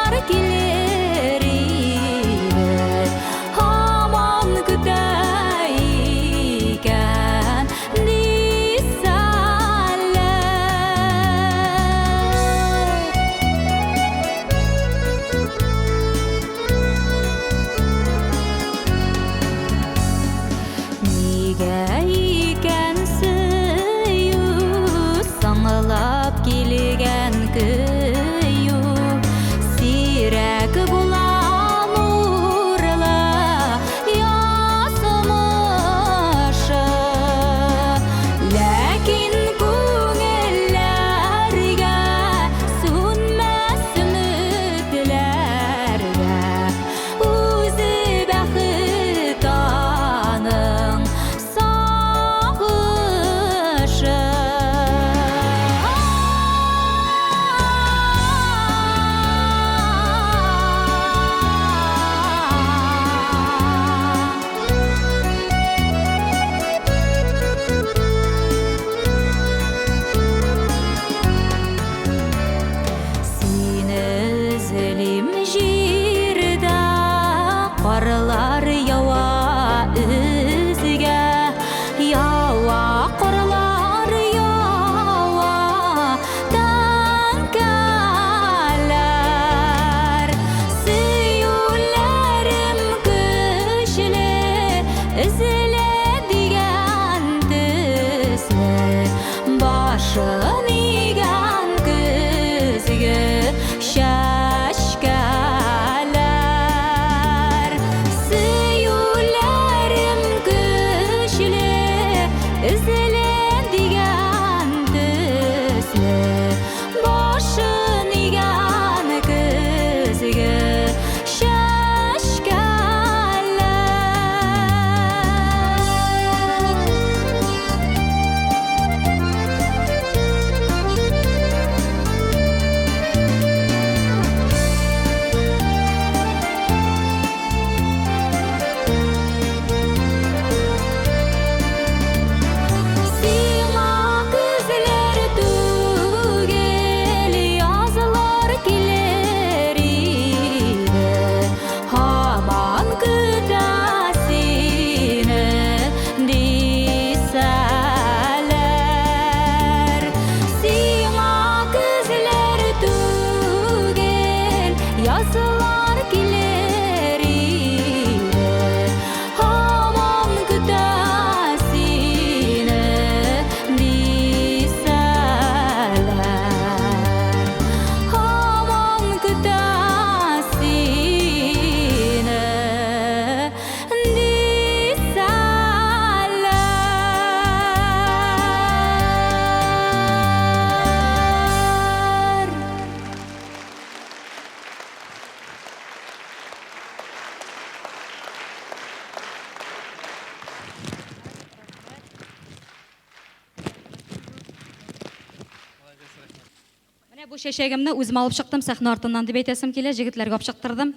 Бу шешегемне үзем алып чыктым сахна артыннан дип әйтәсем килә, җегетләргә алып чыктырдым.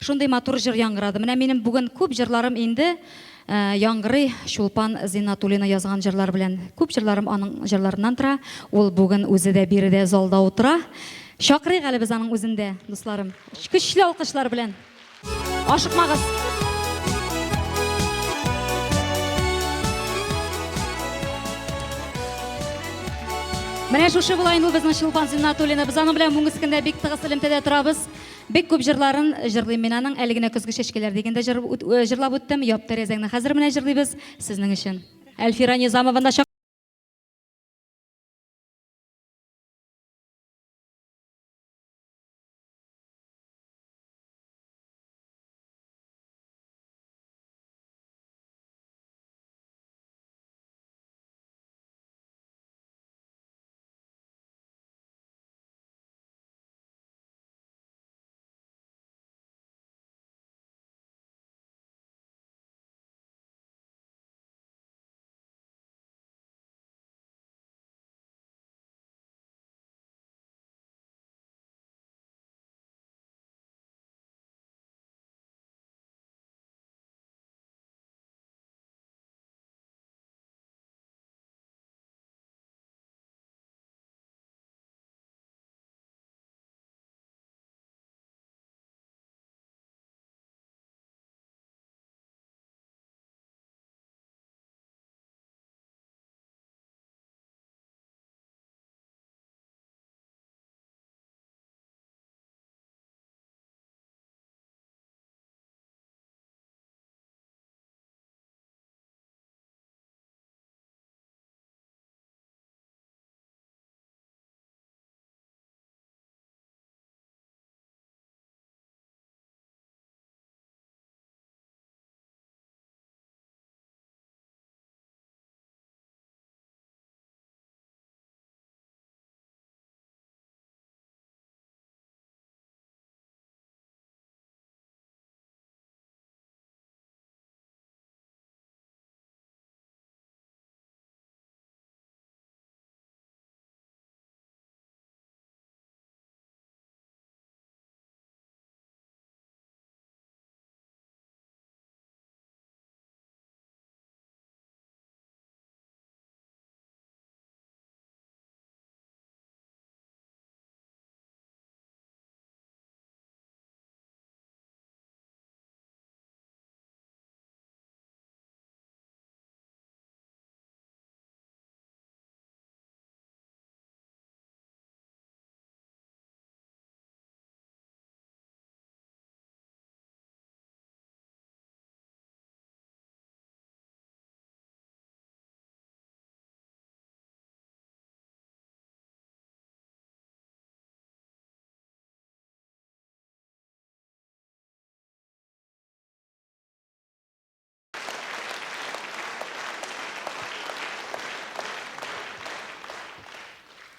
Шундый матур җыр яңгырады. Менә минем бүген күп җырларым инде яңгырый Шулпан Зиннатуллина язган җырлар белән. Күп җырларым аның җырларыннан тора. Ул бүген үзе дә биредә залда утыра. Шакырыйк әле без аның үзендә, дусларым. Көчле алкышлар белән. Ашыкмагыз. Менә шушы булай инде безнең Шулпан Зиннатуллина. Без аның белән бүгенге көндә бик тыгыз элемтәдә торабыз. Бик күп җырларын җырлыйм мин аның. Әле генә көзге чәчкәләр дигәндә җырлап үттем. Яп тәрәзәңне хәзер менә җырлыйбыз сезнең өчен. Әлфира Низамованы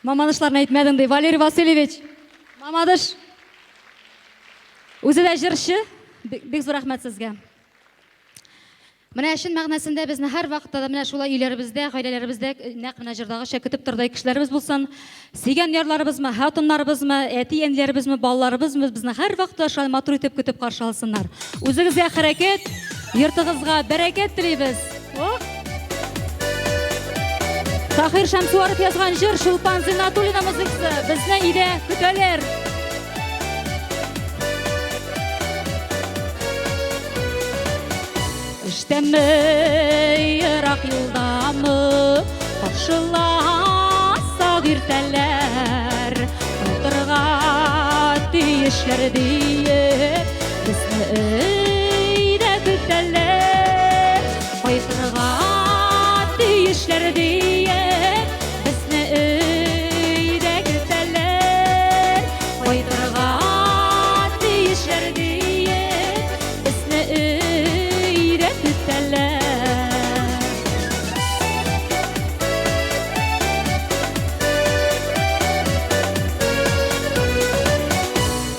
Мамадышларны әйтмәдең ди, Валерий Васильевич. Мамадыш. Үзе дә җырчы. Бик зур рәхмәт сезгә. Менә шин мәгънәсендә безне һәр вакытта да менә шулай өйләребездә, гаиләләребездә нәкъ менә җырдагыча көтеп тордай кешеләребез булсын. Сөйгән ярларыбызмы, хатыннарыбызмы, әти әниләребезме, балаларыбызмы безне һәр вакытта шулай матур итеп көтеп каршы алсыннар. Үзегезгә хәрәкәт, йортыгызга бәрәкәт телибез. Таһир Шәмсуаров язган җыр Шулпан Зиннатуллина музыкасы безне өйдә көтәләр. Эштәме, ерак юлдамы, каршыласа иртәләр, утырга тиешләр диеп, безне өйдә көтәләр, кайтырга тиешләр диеп, безне өйдә көтәләр, кайтырга тиешләр диеп, безне өйдә көтәләр.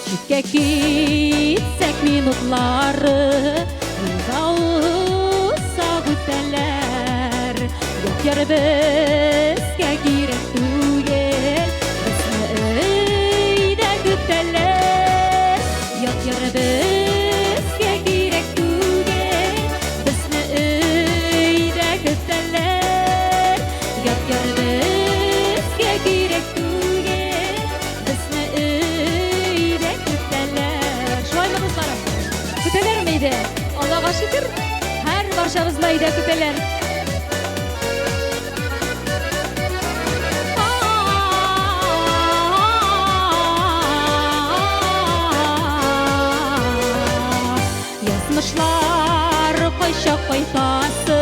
Читкә китсәк минутлары, юлда үтәләр, Ярбезгә кирәк түгел, безне bizga kerak tugan bizni uyda kutalar yot bizga kerak tugan bizni uyda kutalar shoymi do'stlarim kutalarmiydi Allohga shukr har barchamizni uyda kutalar Yazmışlar koyşa koytası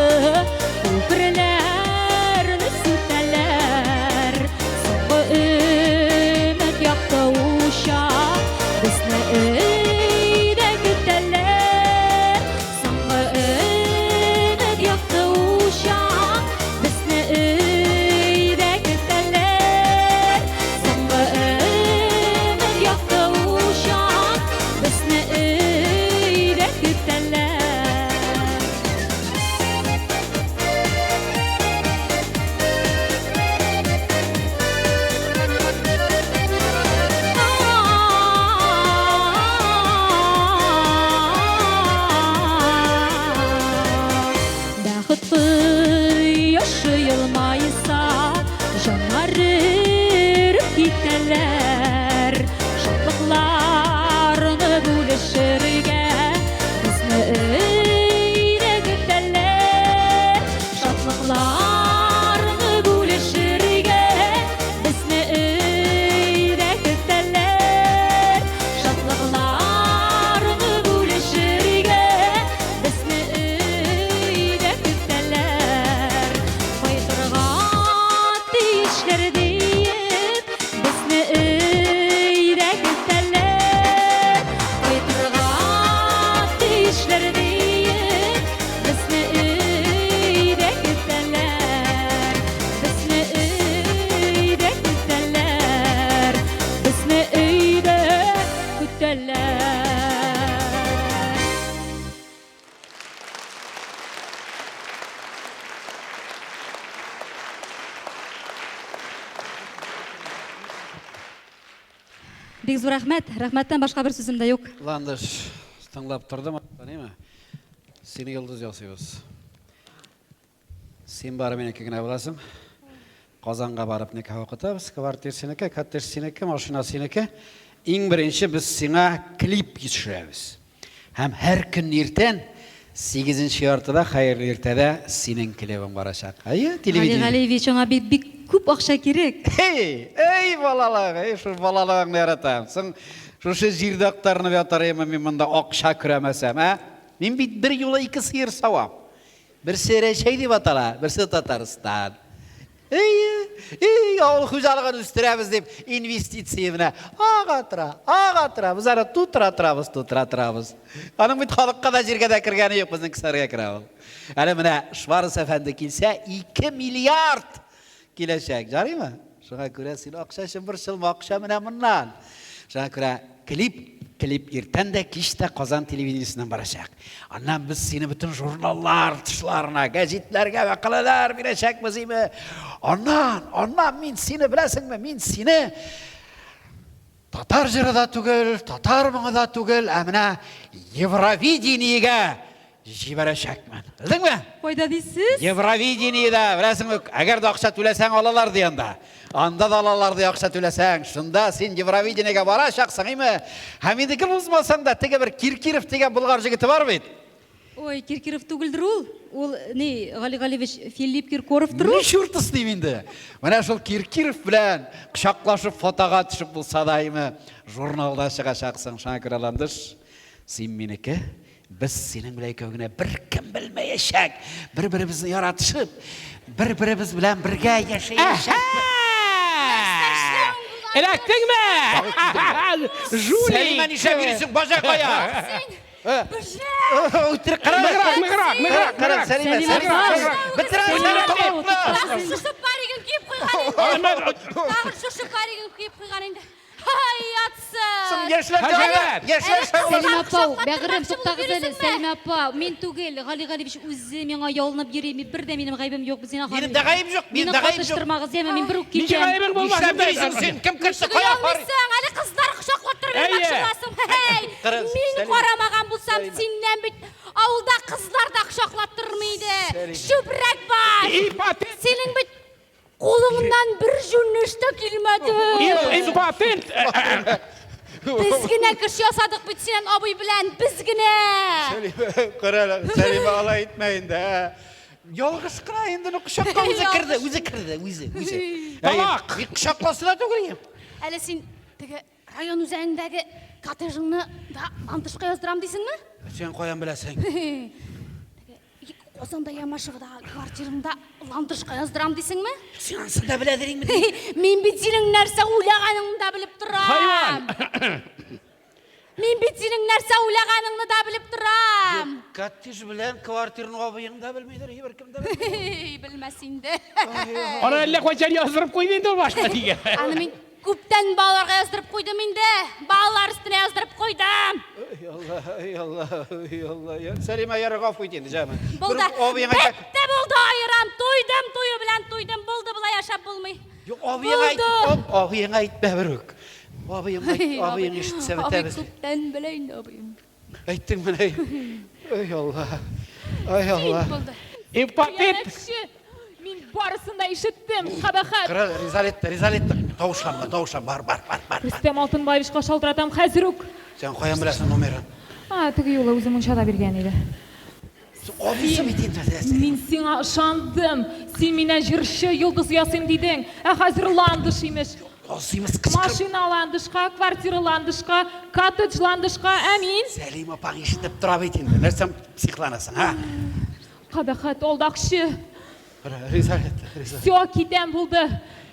Köprülerini süteler Soğuk ümit yaktı uşak Bizni öyle güteler Soğuk ümit yaktı uşak Bizni öyle güteler Soğuk ümit yaktı uşak Bizni öyle güteler Бақытты yaşayılmaysa Жанарып кетелер Шаттықларыны бөлішірге Бізні үйде күтелер Шаттықларыны бөлішірге Бізні үйде күтелер Шаттықларыны бөлішірге Бізні үйде күтелер Қайтырға тиішлер дейіп Бізні үйде күтелер Қайтырға тиішлер дейіп Бізні үйде күтелер Бізні үйде күтелер Бізні үйде күтелер Бик зур рәхмәт. Рәхмәттән башка бер сүзем дә юк. Ландыш, тыңлап тұрдым, танимы? Сені йылдыз ясыйбыз. Сен бары менеке генә буласың. Казанга барып никах укытабыз, квартира синеке, коттедж синеке, машина синеке. Иң беренче без сиңа клип төшерәбез. Һәм һәр көн иртән 8нче яртыда хәерле иртәдә синең клибың барачак. Айы, Али телевидение. Галиевич, аңа бик күп акча кирәк. Эй, балалар, шу балаларыңны яратам. Сың шушы җирдә актарынып ятарым мин монда акча күрәмәсәм, ә? Мин бит бер юлы 2 сыер савам. Берсе Рәшәй дип атала, берсе Татарстан. Авыл хуҗалыгын үстерәбез дип инвестиция менә агатыра. Без аны тутыра торабыз. Аның бит халыкка да җиргә дә кергәне юк, безнең кесәргә керә ул. Әле менә Шварц әфәнде килсә 2 миллиард киләчәк, жарыймы? Шуңа күрә син акча өчен бер шылма акча менә моннан. Шуңа күрә клип иртән дә кич тә Казан телевидениесеннән барачак. Аннан без сине бөтен журналлар тышларына, гәҗитләргә вакалалар бирәчәкбез име. Аннан мин сине беләсеңме? Мин сине татар җыры да түгел, татар моңы да түгел, ә менә Евровидениегә җибәрәчәкмен. Белдеңме? Кайда дисез? Евровидениедә, беләсеңме, әгәр дә акча түләсәң алалар дигәндә. Анда да алалар ди акча түләсәң, шунда син Евровидениегә барачаксың, име? Һәм инде кем узмасаң да, теге бер Киркиров дигән булгар җигете бар бит. Ой, Киркиров түгелдер ул. Ул ни, Гали Галиевич Филипп Киркоровтыр ул. Ни шуртыс дим инде. Менә шул Киркиров белән кочаклашып фотога төшеп булса да, име, журналда чыгачаксың, шуңа күрә Ландыш, син минеке. Biz senin bilan ikkovgina bir kim bilmayashak, bir-birimizni yaratishib, bir-birimiz bilan birga yashayashak. Elakdingmi? Juli. Sen men ishab yuribsan, boja qo'ya. O'tir, qara. Qara, Salima. Bitiramiz. Shu parigim kiyib qo'yganing. Shu parigim kiyib qo'yganing. Сәлимә апа, бәгырем туктагыз әле. Сәлимә апа, мин түгел, Гали Галиевич үзе миңа ялынып йөри. Бер дә минем гаебем юк, без сине Минем дә гаебем юк, минем дә гаебем юк. Мин бер үк килгән. Гаебең булмасын. Син кем кирсе кая? Әле кызлар кочаклап Kırgın Eye. akşalasın. Hey, Kırın, min Selim. koramagan bulsam Selim. senden bit. Avulda kızlar da akşaklattırır mıydı? Şübrek var. İpatent. Senin bit kolundan bir cünneş de girmedi. İmpatent. Bizgine kış yasadık bit senin abi bilen bizgine. Selime alay etmeyin de. Yolguz kırayın da kuşakla Yolguz. Özü kırdı. Talak. Bir kuşaklasına tüküreyim. Hele sen tege rayon üzerindeki katejini da antışka yazdıram deysin mi? Sen koyan bilesen. Ozanda Yamaşıv'da kvartirimda lantışka yazdıram deysin mi? Sen aslında biledirin mi? Min bit senin nerse uylağanını da bilip duram. Hayvan. Min bit senin nerse uylağanını da bilip duram. Kattiş bilen kvartirin abiyini da bilmeydir. Hiber kim de bilmeydir. Bilmesin de. Ona elle koycan yazdırıp koydun da başka diye. Anı min küpten bağlarga yazdırıp koydum min de. Bağlar üstüne yazdırıp koydum. Ey Allah. Ya Selime yarı kaf koydu diyeceğim. Buldu. Bette buldu ayıram. Duydum duyu bilen duydum. Buldu bula yaşap bulmay. Yok abiyine ait bevrük. Abiyine işitse Abi bitemiz. küpten bileyin abim. Ettin mi ney? Ey Allah. Buldu. İmpatent. Yönetçi. Min barısında işittim. Kabahat. Kral rizalette. Tavuşan bar. Rüstem Altınbayvişqa şaltıratam hazıruk. Sen koyan bilesin numaran. Ha, tigi yola özüm unşada bergen edi. Abisi mi diyeyim sen? Min sana ışandım. Sen mine jirşi yıldız yasım dedin. Hazırlandış imiş. Olsuyumuz kışkır. Maşinalandışqa, kvartiralandışqa, katıclandışqa, emin. Selim apan işitip dura beytin. Nersem psiklanasın ha? Qabahat oldaqşı. Rizalet. Syo kitem buldu.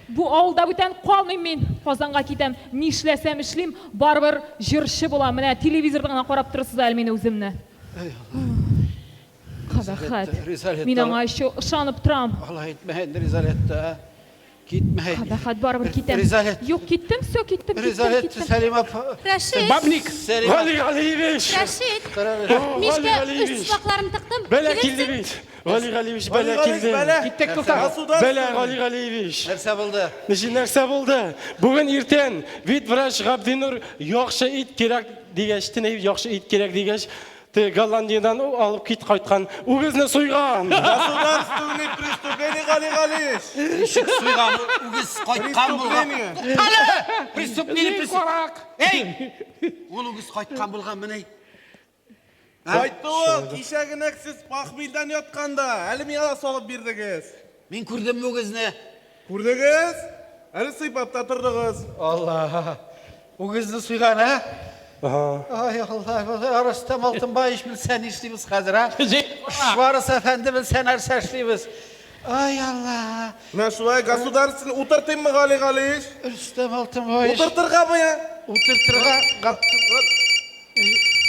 Bu olda biten qalmayım men. Qozonga kitem. Nishlesem ishlim, baribir jirshi bo'lam. Mana televizordan qarab tursiz al meni o'zimni. Qabahat. Men anga shu ishonib turam. Allah etmeyin rizalette. Gitmeyin. Qabahat baribir kitem. Rizalet. Yo'q, ketdim, syo ketdim. Rizalet Selim apa. Rashid. Babnik. Selim. Vali Galiyeviç. Rashid. Vali Mishga Galiyeviç. üst suvoqlarimni tiqdim. Bela kildi bit. Vali Galiyeviç bela kildi. Gittik kılsak. Bela Vali Galiyeviç. Nerse buldu? Nişin nerse buldu. Bugün irten vit vrach Gabdinur yaxşı it kerak degeçtin yaxşı it kerak degeç. Gollandiyadan alıp git qaytkan. O bizni soygan. Государственный преступление Галиш. Işık suygan, ugiz qaytkan bulgan. Prestupniyeni Ey! Onu ugiz qaytkan bulgan mı ney? Qaytdı o, kişagina siz pahmildan yotqanda, әлі мен ала solib berdingiz. Men ko'rdim bu qizni. Ko'rdingiz? Әлі sıypapta turdingiz. Allah. O qizni suygan ha? Ay Allah, Arastam Altınbayiş bilsen işliyimiz hazır ha? Şvarız efendi bilsen erseşliyimiz. Ay Allah. Мен шулай государственный утыртayım mı Галиш? Rüstem Altınbayiş. Утыртырға mı ya? Утыртырға qaptı.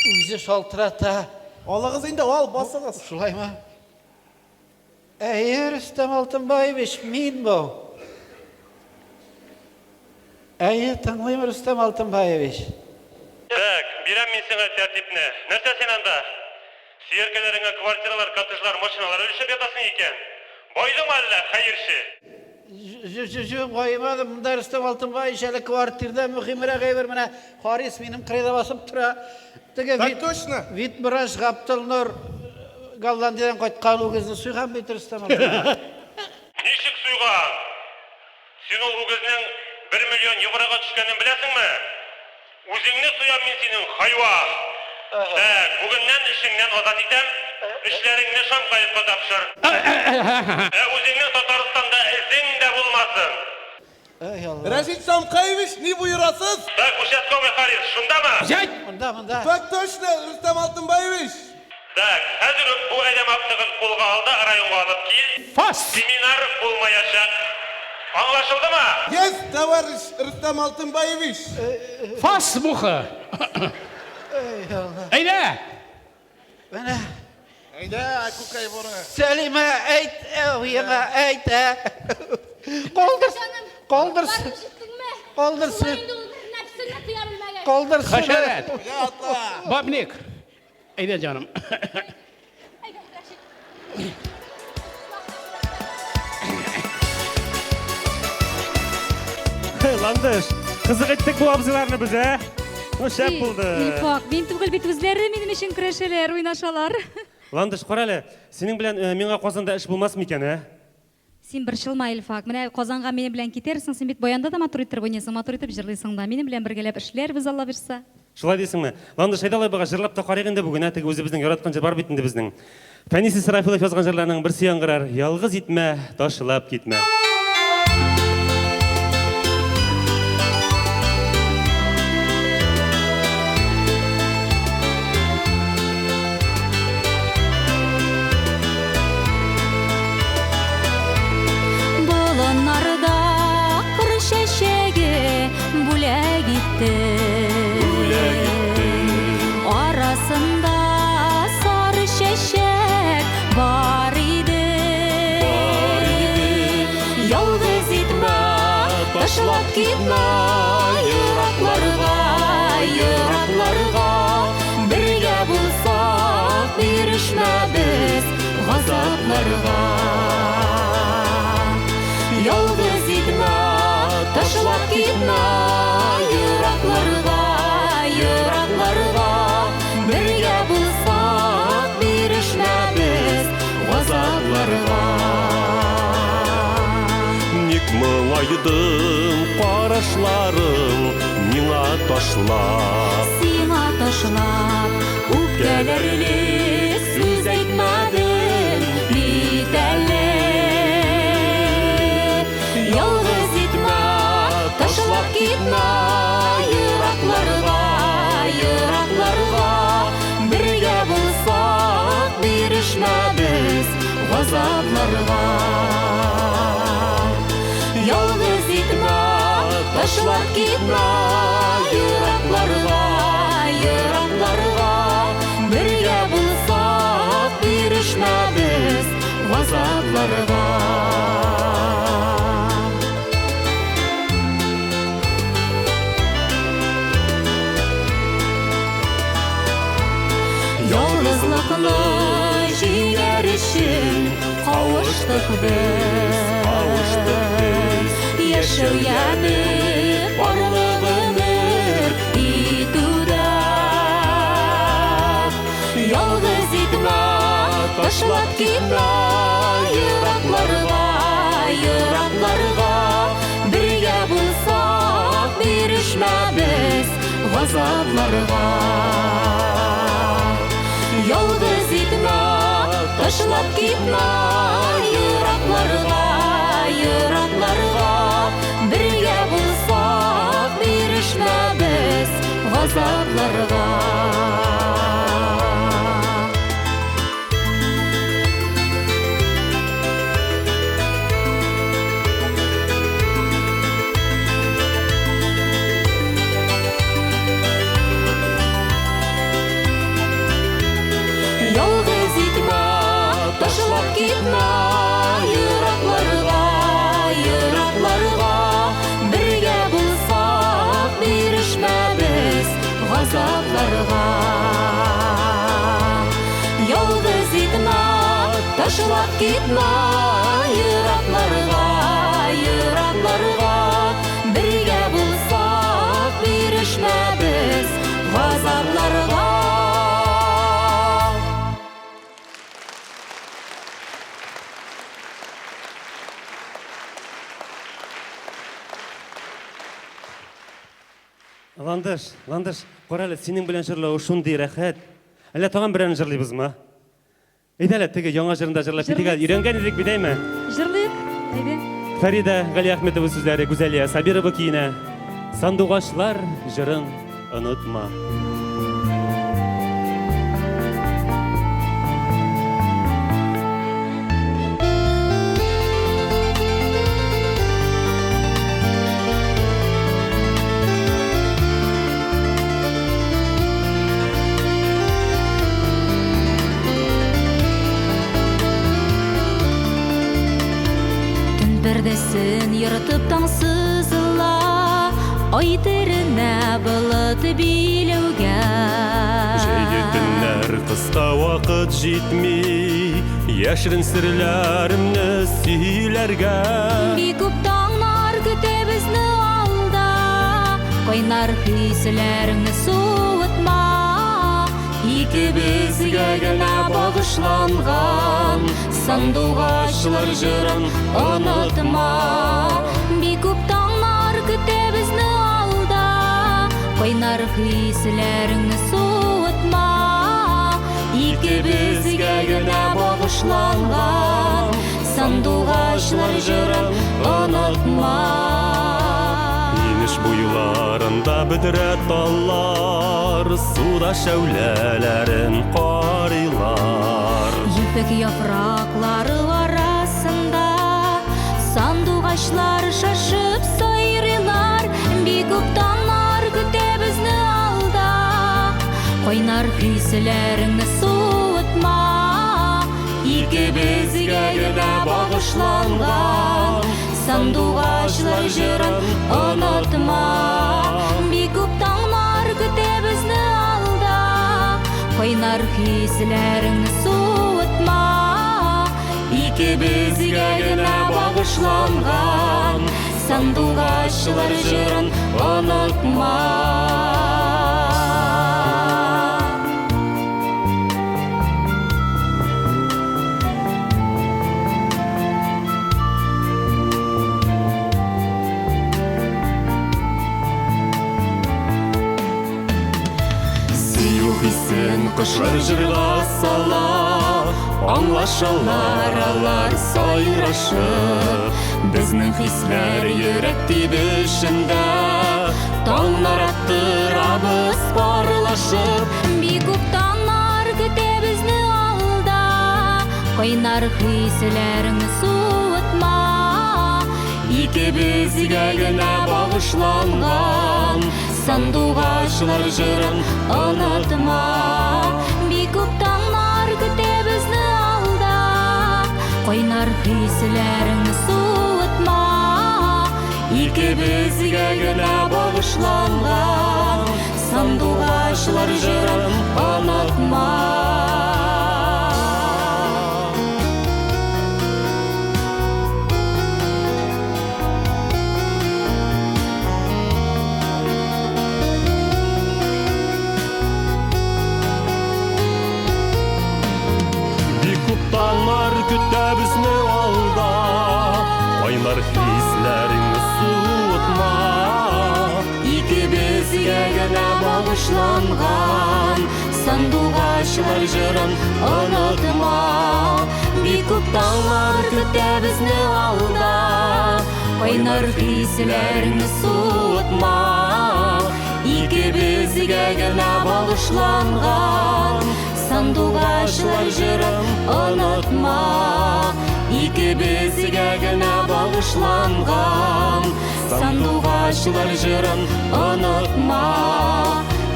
Uyuzu şaltırat ha. Alığız indi al basığız. Şulay mı? Ey Rüstem Altınbayiş, min bu. Ey tanıyım Rüstem Altınbayiş. Так, бирем мен сеңа тәртипне. Нәрсә сен анда? Сиеркелеріңе квартиралар, коттеджлар, машиналар өлішіп ятасың екен. Бойдың әлі, хайыршы. Жоқ, қоймадым. Мұнда Рүстем Алтынбаев әлі квартирда мұхимірі қайбір міне Харис менің қырайда басып тұра. Так точно. Вит Мұраш Ғаптылнұр Голландиядан қайтқан ол кезінде сұйған бейті Рүстем Алтынбаев. Нешік сұйған? Сен ол кезінен 1 миллион евроға түскенін білесің ме? Өзіңні сұям мен сенің хайуа. Так, бүгіннен ішіңнен азат етем, ішлеріңні Шанхайға тапшыр. Өзіңнің Татарстанда ізің де болмасын. Рашид Шамқаевич, не buyurasız? Так, участковый Харис, шунда ма? Мұнда. Так точно, Рүстем Алтынбаевич. Так, қазір бұл әдем аптығын қолға алды, районға алып кел. Фас. Семинар болмаяшақ. Anlaşıldı mı? Yes, товарищ Рүстем Алтынбаевич. Fas muhı. Eyde. Bana Hayda, kukay boru. Selime eyt, eviyene eyt. Koldırsın. Koldırsın. Koldırsın. Koldırsın. Haşeret. Babnik. Eyde canım. Landış, kızık ettik bu abzılarını bize. Шәп булды. Илфак, мен түгел бит үзләре минем өчен көрәшәләр, уйнашалар. Ландыш, қаралы, сенің белән миңа Казанда эш булмас микән, ә? Син бер шылма, Илфак. Менә Казанга минем белән китерсең, син бит баянда да матур итеп уйнайсың, матур итеп җырлыйсың да. Минем белән бергәләп эшләрбез, Алла бирсә. Шулай дисеңме? Ландыш, әйдәләй бага җырлап та карыйк инде бүген, теге үзебезнең яраткан җыр бар бит инде безнең. Фәнис Исрафилов язган җырларның берсе яңгырар. Ялгыз итмә, ташлап китмә. Болыннарда кыр чәчәге бүләк итте. Арасында сары чәчәк бар иде. Ялгыз итмә, ташлап китмә, еракларга, еракларга. Бергә булсак, бирешмәбез газапларга. Ялгыз итмә, ташлап китмә, еракларга, еракларга. Бергә булсак, бирешмәбез газапларга. Ник моңайдың карашларың миңа ташлап, Сиңа ташлап, үпкәләрле сүз әйтмәдең бит әле. Ялгыз итмә, ташлап китмә, еракларга, еракларга. Бергә булсак, бирешмәбез газапларга. Ялгыз итмә, ташлап китмә, еракларга, еракларга. Бергә булсак, бирешмәбез газапларга. Ялгызлыкны җиңәр өчен кавыштык без. Яшәү яны барлык гомер итүдә. Ялгыз итмә, ташлап китмә, еракларга, еракларга. Бергә булсак, бирешмәбез газапларга. Ялгыз итмә, ташлап китмә, еракларга, еракларга. Бергә булсак, бирешмәбез газапларга. Ялгыз итмә, ташлап китмә, еракларга, еракларга. Бергә булсак, бирешмәбез газапларга. Ялгыз итмә, ташлап китмә, еракларга, еракларга. Бергә булсак, бирешмәбез газапларга. Ландыш, қаралы, сенің белән җырлау шундый рәхәт. Әллә тагын берәр җырлыйбызмы? Әйдәле, теге яңа җырында җырлап китик. Өйрәнгән идек бит, әйме? Җырлыйк, әйдә. Фәрида Галиәхмәтова сүзләре, Гүзәлия Сабирова киенә. Сандугачлар җырын онытма. Пердесін йыртып таңсызла, ай теренә болыт биләүгә. Җәйге көннәр кыска вакыт җитми, яшерен серләремне сөйләргә. Бик күп таңнар көтә безне алда, Қойнар күйсілеріңні суытма, икебізге генә бағышланған сандуғашылар жырын ұнытма. Бик күп таңлар күтә безне алда, қойнар күйсілеріңні суытма, икебізге генә бағышланған сандуғашылар жырын ұнытма. Инеш буйларында бідірә таллар, суда шәуләләрен қарилар. Ипек яфраклары арасында сандуғашлар шашып сайрылар. Бик күп таңлар күтә безне алда, қойнар күйсілеріңні суытма, икебізге генә бағышланған сандуғашлар жырын ұнытма. Бик күп таңлар күтә безне алда, қойнар күйсілеріңні суытма, икебізге генә бағышланған сандуғашлар жырын ұнытма. Құшар жырға сала, аңлашалар алар сайрашып. Біздің хисләр йөрәк тибешендә, таңнар аттырабыз барлашып. Бик күп таңлар көтә безне алда, қойнар күйсілеріңні суытма, Икебізге генә бағышланған сандуғашлар жырын ұнытма. Бик күп таңлар көтә безне алда, қойнар күйсілеріңні суытма, икебізге генә бағышланған сандуғашлар жырын ұнытма. Таңлар күтә безне алда, қойнар хисләреңне суытма, икебізге генә бағышланған сандуғашлар жырын ұнытма. Бик күп таңлар көтә безне алда, қойнар хисләреңне суытма, икебізге генә бағышланған сандуғашлар жырын ұнытма. Икебізге генә бағышланған сандуғашлар жырын ұнытма.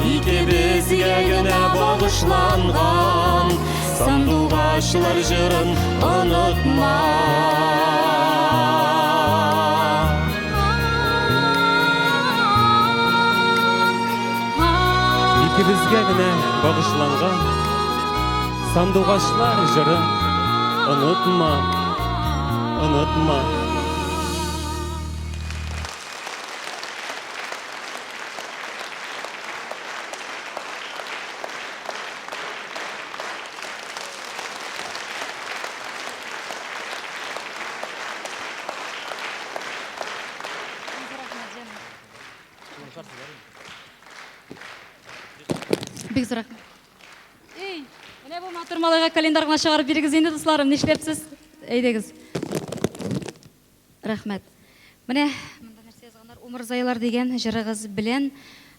Икебізге генә бағышланған сандуғашлар жырын ұнытма. Икебізге генә бағышланған сандуғашлар жырын ұнытма, ұнытма. Бик зор рахмет. Менә бу матур малайга календарьга чыгарып бирегез инде, дусларым, нишләпсез? Әйдәгез. Рахмет. Менә монда нәрсә язганнар? Умырзайлар дигән җырыгыз белән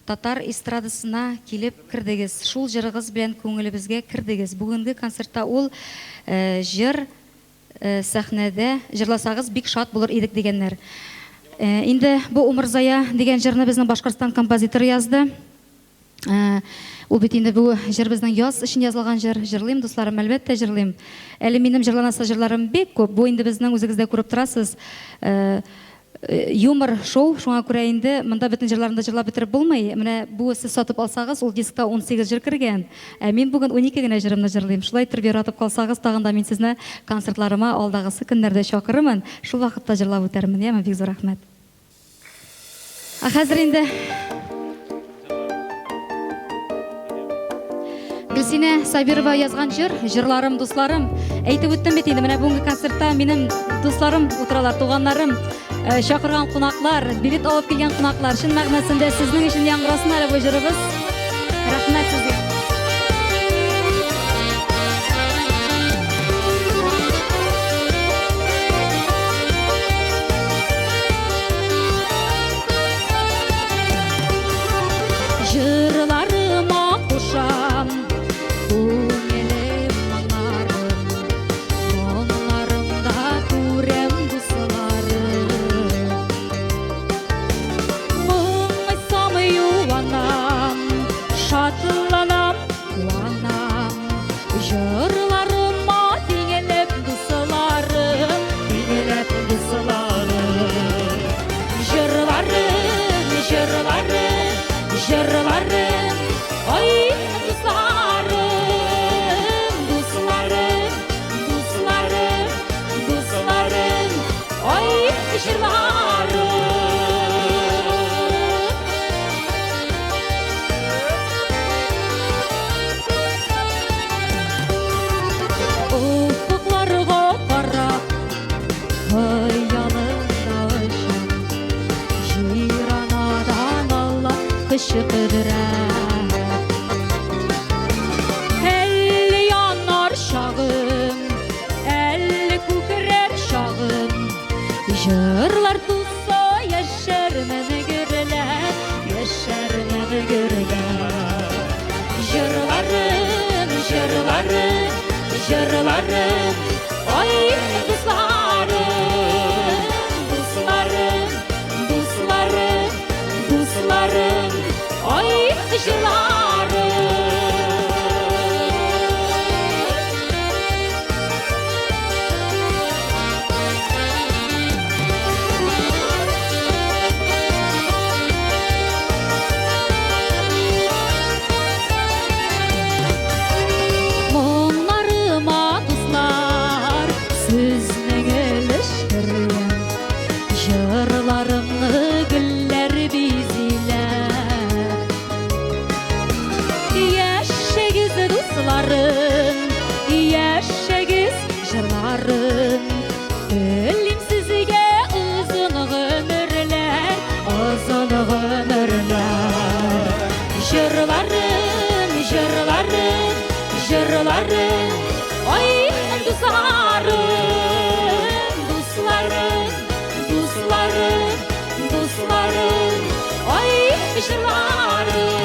татар эстрадасына килеп кирдегез. Шул җырыгыз белән күңелебезгә кирдегез. Бүгенге концертта ул җыр сәхнәдә җырласагыз бик шат булыр идек дигәннәр. Инде бу Умырзая дигән җырны безнең Башкортстан композиторы язды. Ул бит инде бу җыр безнең яз өчен язылган җыр. Җырлыйм, дусларым, әлбәттә җырлыйм. Әле минем җырланасы җырларым бик күп. Бу инде безнең үзегез дә күреп торасыз. Юмор шоу, шуңа күрә инде монда бөтен җырларны җырлап бетереп булмый. Менә бу сез сатып алсагыз, ул дискта 18 җыр кергән. Мин бүген 12 генә җырымны җырлыйм. Шулай итеп яратып калсагыз, тагын да мин сезне концертларыма алдагысы көннәрдә чакырырмын. Шул вакытта җырлап үтәрмен. Бик зур рәхмәт. Хәзер инде Гүлсине Сабирова язган жырларым, дусларым. Әйтеп үттем бит инде, менә бүгенге концертта минем дусларым утыралар, туганнарым, чакырган кунаклар, билет алып килгән кунаклар. Шын мәгънәсендә сезнең өчен яңгырасын әле бу җырыбыз. Рәхмәт сезгә. Жырларыма кушам, күңелем моңнарым, моңнарымда күрәм дусларым. Моңайсам юанам, шатланам, куанам, жырларыма теңелеп дусларым, теңелеп дусларым. Жырларым, жырларым, жырларым, ой, дусларым, дусларым, дусларым, дусларым, ой, жырларым. Уфукларга карап, хыялымда ұшам, жиранадан Алла кычкыра. Әлле янар шагым, әлле күкрәр шагым, жырлар туса яшәрмен гөрләр, яшәрмен гөрләр. Жырларым, жырларым, жырларым, ой, дусларым, дусларым, дусларым, дусларым, ой, жырларым. Моңнарыма дуслар, сезнең өлештергән, жырларымны гөлләр бизиләр. Яшәгез дусларым, яшәгез җырларым, телим сезгә озын гомерләр, озын гомерләр. Җырларым, җырларым, җырларым, ой, дусларым, дусларым, дусларым, дусларым, ой, жырларым,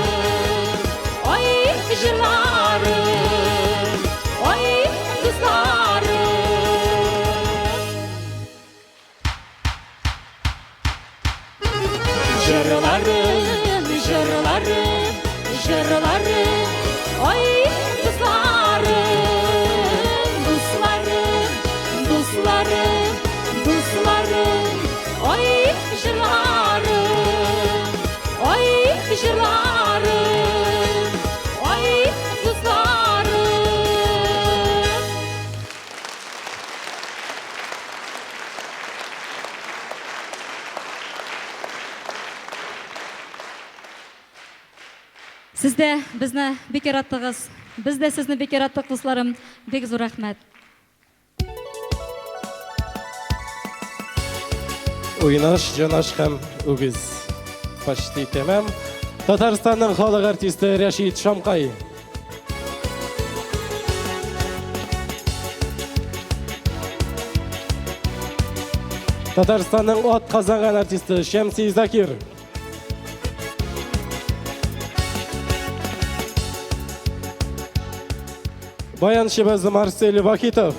ой, жырларым, ой, дусларым. Жырларым, жырларым, жырларым, ой, дусларым, дусларым, дусларым, дусларым, ой, жырларым, ой, жырларым, ой, дусларым. Сіз де бізді бек яраттыңыз, біз де сізді бек яраттық, дусларым. Бек зор рахмет. Уйнаш, жанаш һәм үгіз. Почти тәмам. Татарстанның халық артисты Рәшид Шамкай. Татарстанның от қазанған артисты Шәмси Закир. Баяншыбыз Марсель Вахитов.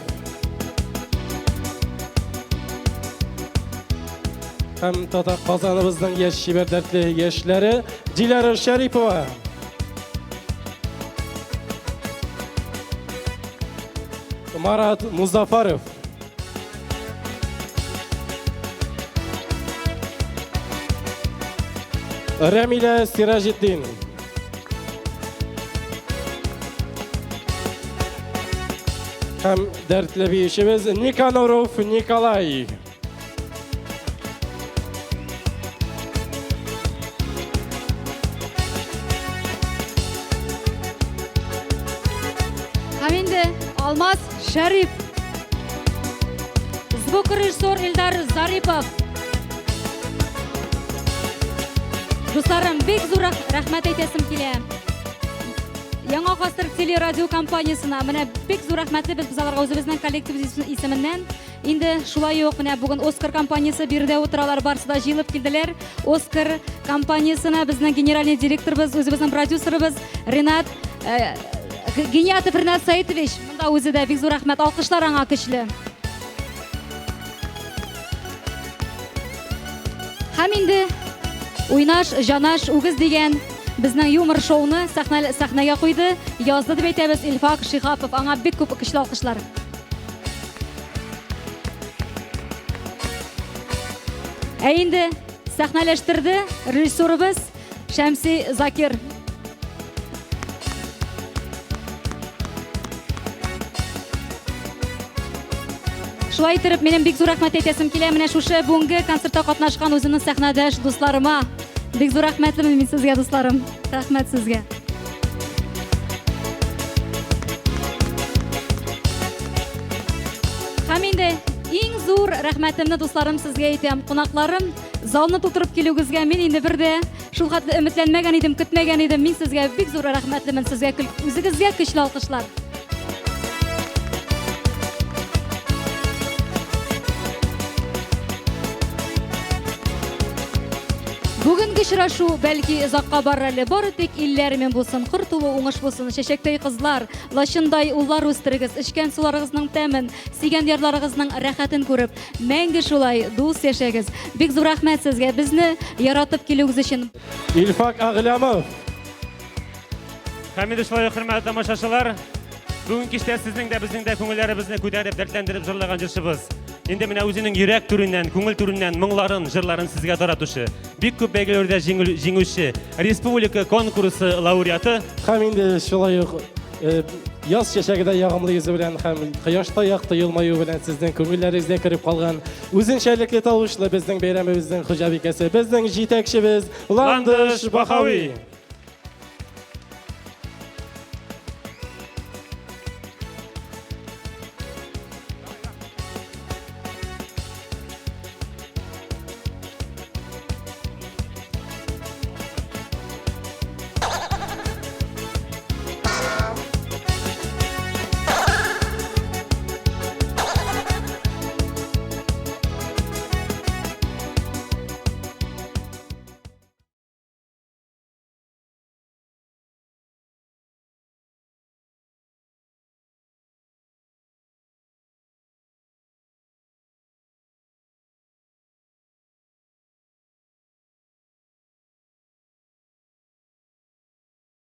Һәм татар Казаныбызның яшь шибәр дәртле яшьләре Дилара Шәрипова. Марат Музафаров. Рәмилә Сиражетдин. Һәм дәртле биючебез Никаноров Николай. Алмаз Шәріп. Звукорежиссер Эльдар Зарипов. Достарым, бек зур рахмет әйтәсем килә. Яңа ғасыр телерадио компаниясына менә бек зур рәхмәтлебез без аларга үзебезнең коллективыбыз исеменнән. Инде шулай ук менә бүген Оскар компаниясы бирдә утыралар, барысы да җыелып килделәр. Оскар компаниясына безнең генеральный директорыбыз, үзебезнең продюсерыбыз Ренат Гениатов Ренат Саитович. Монда үзе дә бик зур рәхмәт, алкышлар аңа көчле. Һәм инде Уйнаш, Жанаш, Үгез дигән безнең юмор шоуны сәхнәгә куйды. Язды дип әйтәбез Илфак Шихапов. Аңа бик күп көчле алкышлар. Ә инде сәхнәләштерде режиссерыбыз Шәмси Закир. Шулай итеп, минем бик зур рәхмәт әйтәсем килә менә шушы бүгенге концертта катнашкан үземнең сәхнәдәш дусларыма. Бик зур рәхмәтлемен мин сезгә, дусларым. Рәхмәт сезгә. Һәм инде иң зур рәхмәтемне дусларым сезгә әйтәм. Кунакларым, залны тутырып килүегезгә мин инде бер дә шул хәтле өметләнмәгән идем, көтмәгән идем. Мин сезгә бик зур рәхмәтлемен, сезгә үзегезгә көчле алкышлар. Бүгенге очрашу бәлки озакка барыр әле, бары тик илләр мен булсын, кыр тулы уңыш булсын, чәчәктәй кызлар, лачындай уллар үстерегез, эчкән суларыгызның тәмен, сөйгән ярларыгызның рәхәтен күреп, мәңге шулай дус яшәгез. Бик зур рәхмәт сезгә, безне яратып килүегез өчен. Илфак Агълямов. Һәм инде шулай хөрмәтле тамашачылар, бүген кичтә сезнең дә безнең дә күңелләребезне күтәреп, дәртләндереп җырлаган җырчыбыз. Инде менә үзенең йөрәк түреннән, күңел түреннән моңларын, җырларын сезгә таратучы, бик күп бәйгеләрдә җиңүче, республика конкурсы лауреаты. Һәм инде шулай ук яз чәчәгедә ягымлы йөзе белән һәм кояшта якты елмаю белән сезнең күңелләрегезгә кереп калган үзенчәлекле тавышлы безнең бәйрәмебезнең хуҗабикәсе, безнең җитәкчебез Ландыш Бахави.